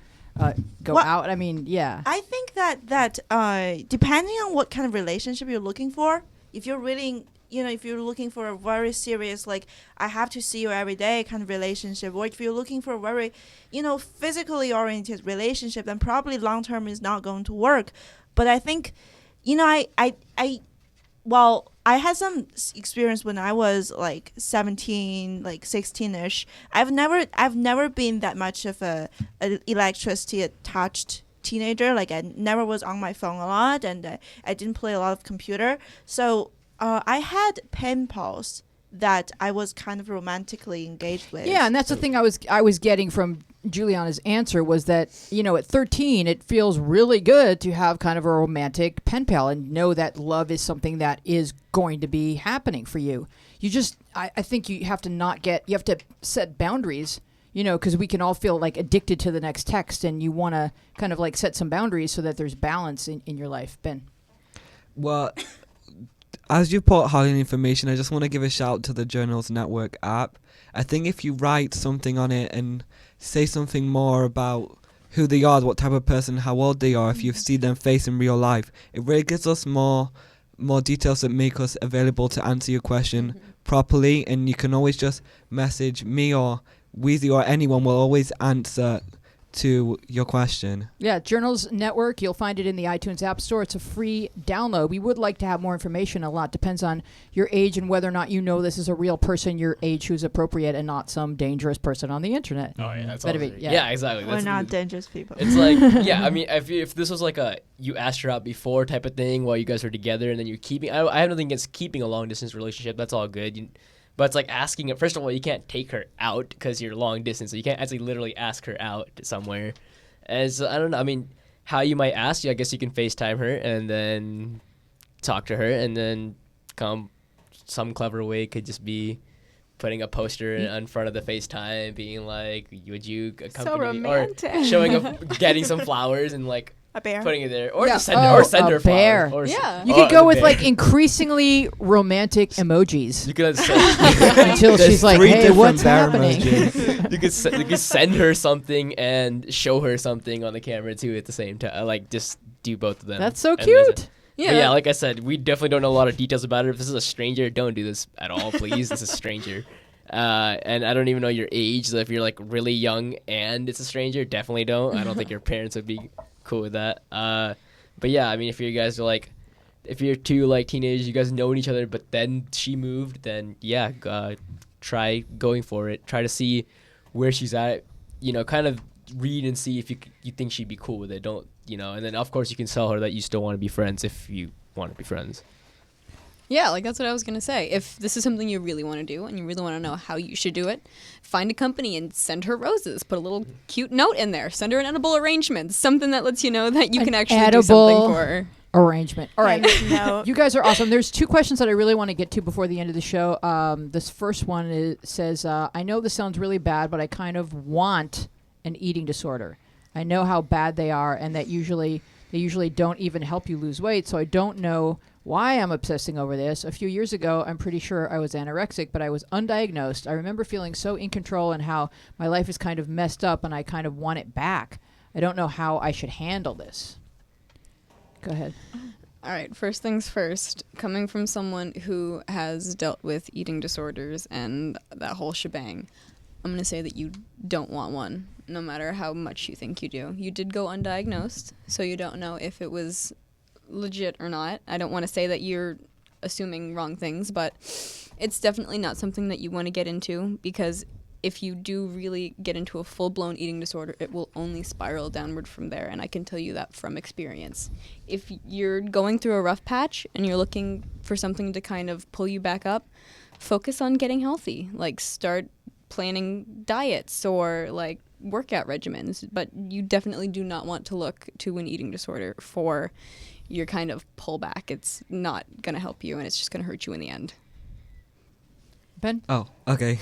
go out? I mean, yeah. I think that depending on what kind of relationship you're looking for, if you're really if you're looking for a very serious, like, I have to see you every day kind of relationship, or if you're looking for a very, physically oriented relationship, then probably long term is not going to work. But I think, I had some experience when I was like 17, like 16ish. I've never been that much of a electricity attached teenager. Like, I never was on my phone a lot, and I didn't play a lot of computer. So I had pen pals that I was kind of romantically engaged with. Yeah, and that's the thing I was getting from Juliana's answer was that, at 13, it feels really good to have kind of a romantic pen pal and know that love is something that is going to be happening for you. You just, I think you have to set boundaries, because we can all feel like addicted to the next text, and you want to kind of like set some boundaries so that there's balance in your life. Ben? Well, as you put Holly information, I just want to give a shout to the Journals Network app. I think if you write something on it and say something more about who they are, what type of person, how old they are, if you see them face in real life, it really gives us more details that make us available to answer your question properly. And you can always just message me or Weezy or anyone will always answer to your question. Yeah, Journals Network. You'll find it in the iTunes App Store. It's a free download. We would like to have more information. A lot depends on your age and whether or not this is a real person your age who's appropriate and not some dangerous person on the internet. Oh, yeah, that's yeah, exactly. We're not dangerous people. It's like, I mean, if this was like you asked her out before type of thing while you guys were together and then you're keeping, I have nothing against keeping a long distance relationship. That's all good. But it's like asking it. First of all, you can't take her out because you're long distance, so you can't actually literally ask her out somewhere. As I don't know. I mean, how you might ask you? I guess you can FaceTime her and then talk to her, and then some clever way could just be putting a poster in front of the FaceTime, being like, "Would you accompany me?" Or getting some flowers and like. A bear. Putting it there, or just send her bear. Flowers. You could go with like increasingly romantic emojis. You could until she's like, "Hey, what's happening?" you could send her something and show her something on the camera too at the same time. Like just do both of them. That's so cute. Yeah, like I said, we definitely don't know a lot of details about it. If this is a stranger, don't do this at all, please. This is a stranger. And I don't even know your age, so if you're like really young and it's a stranger, definitely don't. I don't think your parents would be cool with that. But yeah, I mean, if you guys are like, if you're two like teenagers, you guys know each other, but then she moved, then yeah, try going for it. Try to see where she's at. Kind of read and see if you think she'd be cool with it. Don't and then of course you can tell her that you still want to be friends if you want to be friends. Yeah, like that's what I was going to say. If this is something you really want to do and you really want to know how you should do it, find a company and send her roses. Put a little cute note in there. Send her an edible arrangement. Something that lets you know that you can actually do something for her. arrangement. All right. No. You guys are awesome. There's 2 questions that I really want to get to before the end of the show. This first one says, I know this sounds really bad, but I kind of want an eating disorder. I know how bad they are, and that they usually don't even help you lose weight, so I don't know why I'm obsessing over this. A few years ago, I'm pretty sure I was anorexic, but I was undiagnosed. I remember feeling so in control and how my life is kind of messed up, and I kind of want it back. I don't know how I should handle this. Go ahead. All right, first things first, coming from someone who has dealt with eating disorders and that whole shebang, I'm going to say that you don't want one, no matter how much you think you do. You did go undiagnosed, so you don't know if it was legit or not. I don't want to say that you're assuming wrong things, but it's definitely not something that you want to get into, because if you do really get into a full-blown eating disorder, it will only spiral downward from there, and I can tell you that from experience. If you're going through a rough patch and you're looking for something to kind of pull you back up, focus on getting healthy. Like, start planning diets or, like, workout regimens, but you definitely do not want to look to an eating disorder for your kind of pullback. It's not going to help you, and it's just going to hurt you in the end. Ben? Oh, okay.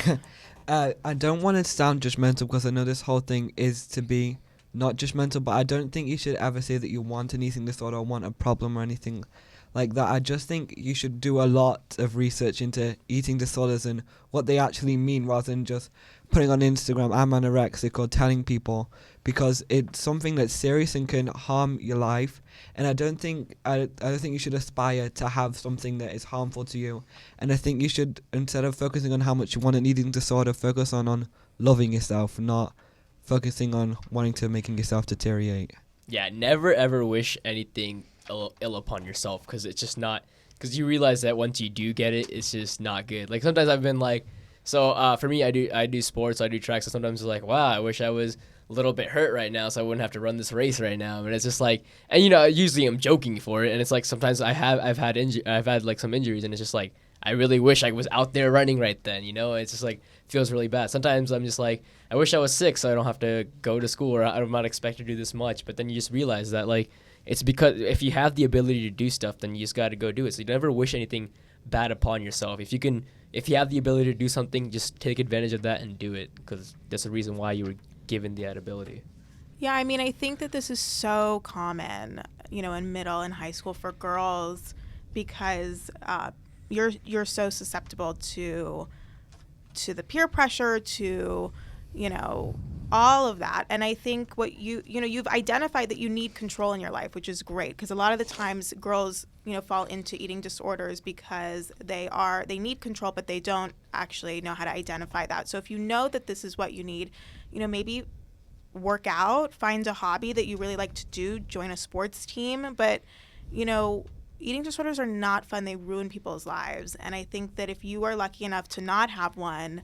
I don't want to sound judgmental, because I know this whole thing is to be not judgmental, but I don't think you should ever say that you want an eating disorder or want a problem or anything like that. I just think you should do a lot of research into eating disorders and what they actually mean, rather than just putting on Instagram, I'm anorexic, or telling people, because it's something that's serious and can harm your life. And I don't think you should aspire to have something that is harmful to you. And I think you should, instead of focusing on how much you want an eating disorder, focus on loving yourself, not focusing on wanting to making yourself deteriorate. Yeah, never ever wish anything ill upon yourself, because it's just not, because you realize that once you do get it, it's just not good. Like, sometimes I've been like, so for me, I do sports, I do track, so sometimes it's like, wow, I wish I was a little bit hurt right now so I wouldn't have to run this race right now. And it's just like, and usually I'm joking for it, and it's like sometimes I've had like some injuries, and it's just like, I really wish I was out there running right then, it's just like, feels really bad. Sometimes I'm just like, I wish I was sick so I don't have to go to school, or I'm not expected to do this much. But then you just realize that, like, it's because if you have the ability to do stuff, then you just got to go do it. So you never wish anything bad upon yourself. If you have the ability to do something, just take advantage of that and do it, because that's the reason why you were given that ability. Yeah, I mean, I think that this is so common, in middle and high school for girls, because you're so susceptible to the peer pressure, to all of that. And I think what you've identified that you need control in your life, which is great, because a lot of the times girls fall into eating disorders because they need control, but they don't actually know how to identify that. So if you know that this is what you need, maybe work out, find a hobby that you really like to do, join a sports team. But eating disorders are not fun. They ruin people's lives. And I think that if you are lucky enough to not have one,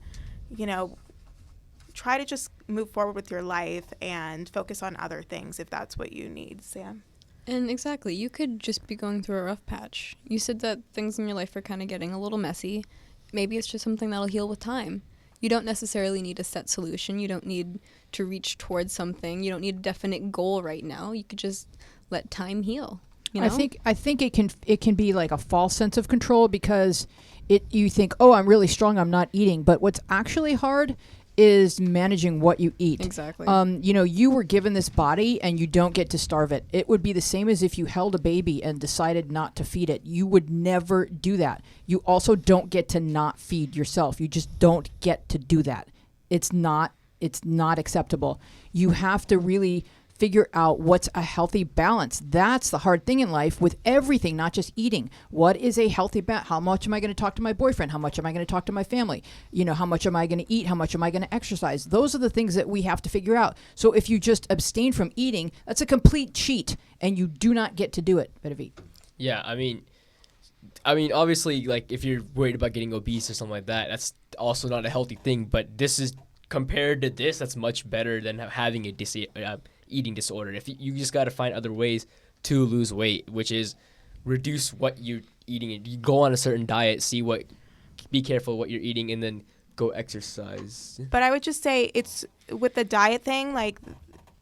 try to just move forward with your life and focus on other things if that's what you need, Sam. And exactly, you could just be going through a rough patch. You said that things in your life are kind of getting a little messy. Maybe it's just something that'll heal with time. You don't necessarily need a set solution. You don't need to reach towards something. You don't need a definite goal right now. You could just let time heal. I think it can be like a false sense of control, because you think, oh, I'm really strong, I'm not eating. But what's actually hard is managing what you eat. Exactly. You were given this body and you don't get to starve it. It would be the same as if you held a baby and decided not to feed it. You would never do that. You also don't get to not feed yourself. You just don't get to do that. It's not acceptable. You have to really figure out what's a healthy balance. That's the hard thing in life with everything, not just eating. What is a healthy balance? How much am I going to talk to my boyfriend? How much am I going to talk to my family? How much am I going to eat? How much am I going to exercise? Those are the things that we have to figure out. So if you just abstain from eating, that's a complete cheat, and you do not get to do it. Better. Yeah, I mean, obviously, like, if you're worried about getting obese or something like that, that's also not a healthy thing. But this is, compared to this, that's much better than having a eating disorder. If you just got to find other ways to lose weight, which is reduce what you're eating. You go on a certain diet, be careful what you're eating, and then go exercise. But I would just say, it's with the diet thing, like,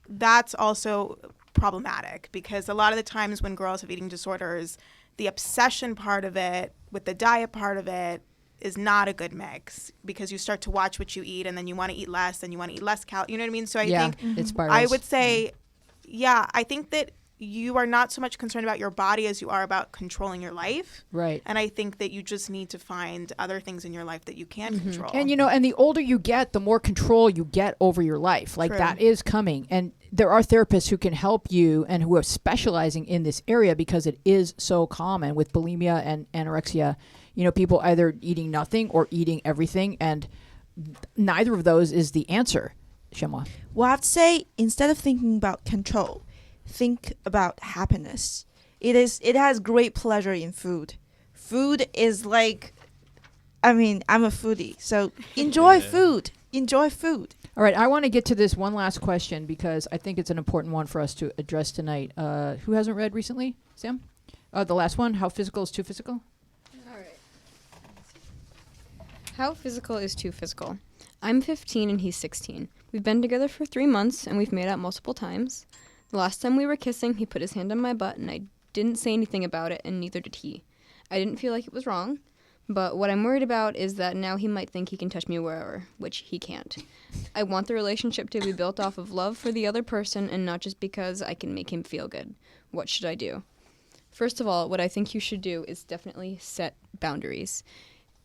that's also problematic, because a lot of the times when girls have eating disorders, the obsession part of it with the diet part of it is not a good mix, because you start to watch what you eat and then you want to eat less and you want to eat less calories. You know what I mean? So I think it spirals. I would say, I think that you are not so much concerned about your body as you are about controlling your life. Right. And I think that you just need to find other things in your life that you can control. And and the older you get, the more control you get over your life. Like True. that is coming. And there are therapists who can help you and who are specializing in this area, because it is so common with bulimia and anorexia. People either eating nothing or eating everything, and neither of those is the answer. Shamwa. Well, I have to say, instead of thinking about control, think about happiness. It has great pleasure in food. Food is like, I'm a foodie, so enjoy food. Enjoy food. All right, I want to get to this one last question, because I think it's an important one for us to address tonight. Who hasn't read recently? Sam? The last one, how physical is too physical? All right. How physical is too physical? I'm 15 and he's 16. We've been together for 3 months and we've made out multiple times. The last time we were kissing, he put his hand on my butt and I didn't say anything about it, and neither did he. I didn't feel like it was wrong, but what I'm worried about is that now he might think he can touch me wherever, which he can't. I want the relationship to be built off of love for the other person and not just because I can make him feel good. What should I do? First of all, what I think you should do is definitely set boundaries.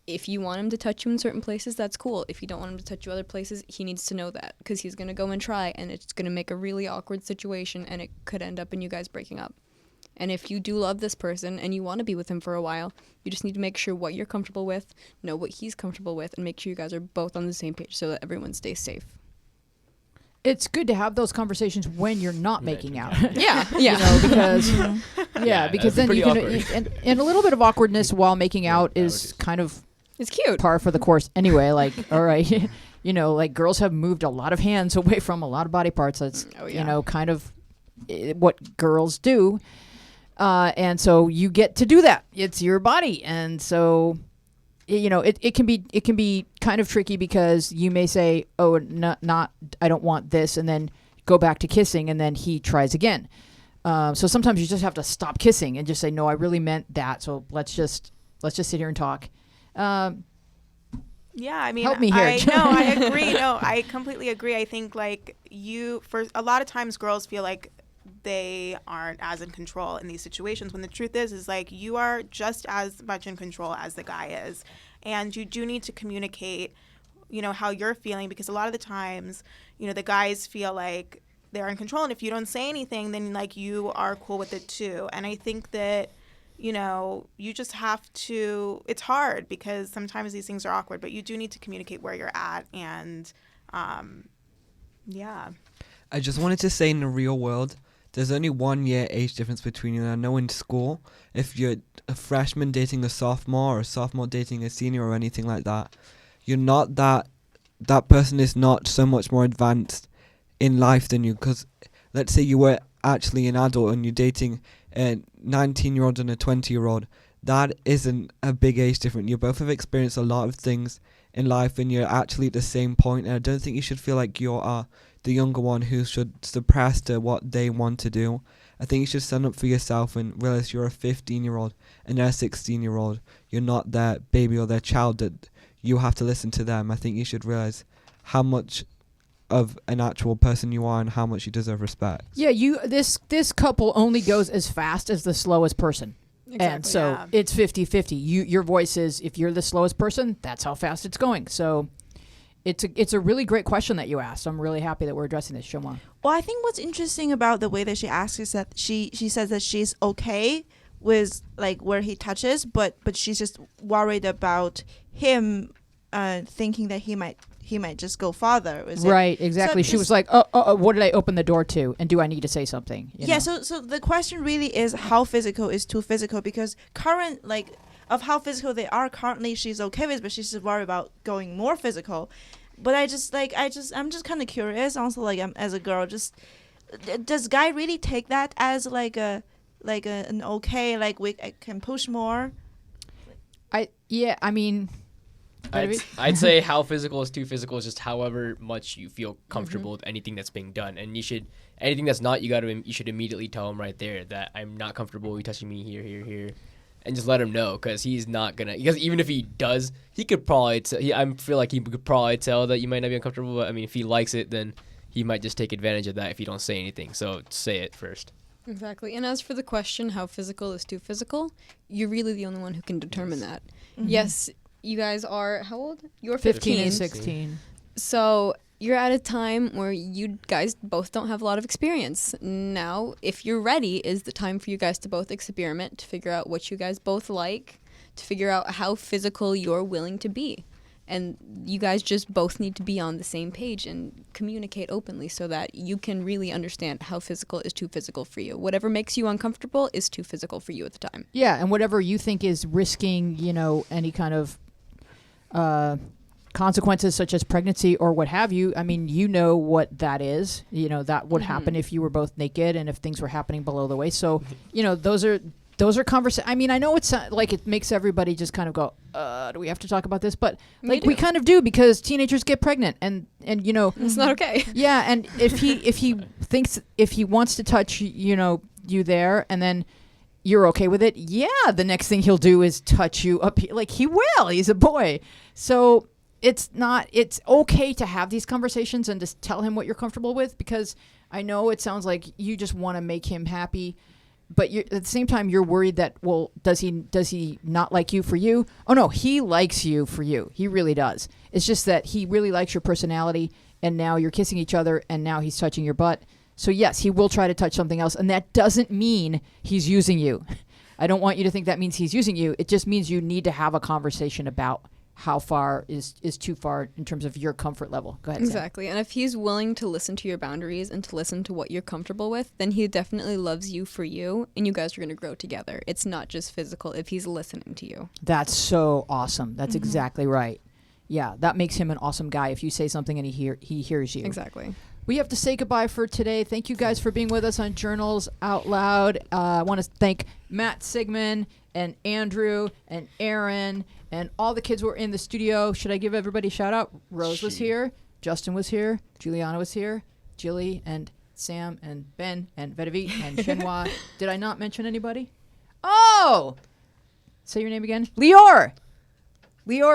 If you want him to touch you in certain places, that's cool. If you don't want him to touch you other places, he needs to know that, because he's going to go and try, and it's going to make a really awkward situation, and it could end up in you guys breaking up. And if you do love this person and you want to be with him for a while, you just need to make sure what you're comfortable with, know what he's comfortable with, and make sure you guys are both on the same page so that everyone stays safe. It's good to have those conversations when you're not making out. Yeah. Because Yeah, because that'd then be you pretty can and a little bit of awkwardness while making out is kind of It's cute. par for the course anyway. Like, all right, like girls have moved a lot of hands away from a lot of body parts. That's kind of what girls do, and so you get to do that. It's your body, and so it can be kind of tricky, because you may say, oh, not I don't want this, and then go back to kissing, and then he tries again. So sometimes you just have to stop kissing and just say, no, I really meant that. So let's just sit here and talk. Yeah, I mean, help me here. I agree. No, I completely agree. I think for a lot of times girls feel like they aren't as in control in these situations, when the truth is like you are just as much in control as the guy is, and you do need to communicate, how you're feeling, because a lot of the times, the guys feel like they're in control, and if you don't say anything, then like you are cool with it too. And I think that you just have to, it's hard because sometimes these things are awkward, but you do need to communicate where you're at. And yeah. I just wanted to say, in the real world, there's only 1 year age difference between you. And I know in school, if you're a freshman dating a sophomore, or a sophomore dating a senior, or anything like that, you're not that person is not so much more advanced in life than you. Because let's say you were actually an adult and you're dating a 19-year-old and a 20-year-old, that isn't a big age difference. You both have experienced a lot of things in life, and you're actually at the same point. And I don't think you should feel like you are the younger one who should suppress to what they want to do. I think you should stand up for yourself and realize you're a 15-year-old and they're a 16-year-old. You're not their baby or their child, that you have to listen to them. I think you should realize how much of an actual person you are and how much you deserve respect. Yeah, this couple only goes as fast as the slowest person. Exactly, and so it's 50-50. Your voice is, if you're the slowest person, that's how fast it's going. So it's a really great question that you asked. I'm really happy that we're addressing this. Shoma. Well, I think what's interesting about the way that she asks is that she says that she's okay with like where he touches, but she's just worried about him thinking that he might just go farther. Right, exactly. So she was like, oh, what did I open the door to? And do I need to say something? So the question really is, how physical is too physical? Because of how physical they are currently, she's okay with, but she's just worried about going more physical. But I'm just kind of curious also, as a girl, just does guy really take that as an okay, I can push more? I mean, I'd say how physical is too physical is just however much you feel comfortable with anything that's being done, and anything that's not, you should immediately tell him right there that I'm not comfortable with you touching me here, and just let him know, because he's not gonna. Because even if he does, he could probably. I feel like he could probably tell that you might not be uncomfortable. But I mean, if he likes it, then he might just take advantage of that if you don't say anything. So say it first. Exactly. And as for the question, how physical is too physical, you're really the only one who can determine that. Yes, you guys are, how old? You're 15. 15, 16. So you're at a time where you guys both don't have a lot of experience. Now, if you're ready, is the time for you guys to both experiment, to figure out what you guys both like, to figure out how physical you're willing to be. And you guys just both need to be on the same page and communicate openly so that you can really understand how physical is too physical for you. Whatever makes you uncomfortable is too physical for you at the time. Yeah, and whatever you think is risking, any kind of consequences such as pregnancy or what have you, I mean, you know what that is. That would happen if you were both naked and if things were happening below the waist. So, those are conversations. I mean, I know it's like it makes everybody just kind of go, do we have to talk about this? But we kind of do, because teenagers get pregnant and it's not okay. Yeah, and if he wants to touch you there, and then you're okay with it, yeah, the next thing he'll do is touch you up here. Like, he will. He's a boy. So it's okay to have these conversations and just tell him what you're comfortable with, because I know it sounds like you just want to make him happy. But at the same time, you're worried that, well, does he not like you for you? Oh, no, he likes you for you. He really does. It's just that he really likes your personality, and now you're kissing each other, and now he's touching your butt. So, yes, he will try to touch something else, and that doesn't mean he's using you. I don't want you to think that means he's using you. It just means you need to have a conversation about how far is too far in terms of your comfort level. Go ahead, Sam. Exactly. And if he's willing to listen to your boundaries and to listen to what you're comfortable with, then he definitely loves you for you, and you guys are going to grow together. It's not just physical if he's listening to you. That's so awesome. That's exactly right. Yeah, that makes him an awesome guy if you say something and he hears you. Exactly. We have to say goodbye for today. Thank you guys for being with us on Journals Out Loud. I want to thank Matt Sigmund and Andrew and Aaron and all the kids who were in the studio. Should I give everybody a shout out? Rose was here. Justin was here. Juliana was here. Jilly and Sam and Ben and Vedavit and Shenhua. Did I not mention anybody? Oh! Say your name again. Lior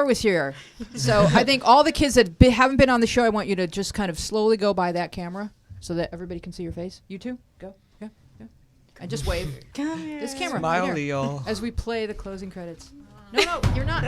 was here. So I think all the kids that haven't been on the show, I want you to just kind of slowly go by that camera so that everybody can see your face. You too. Go. And just wave. Come here. This camera. Smile, right here, Leo. as we play the closing credits. No, you're not.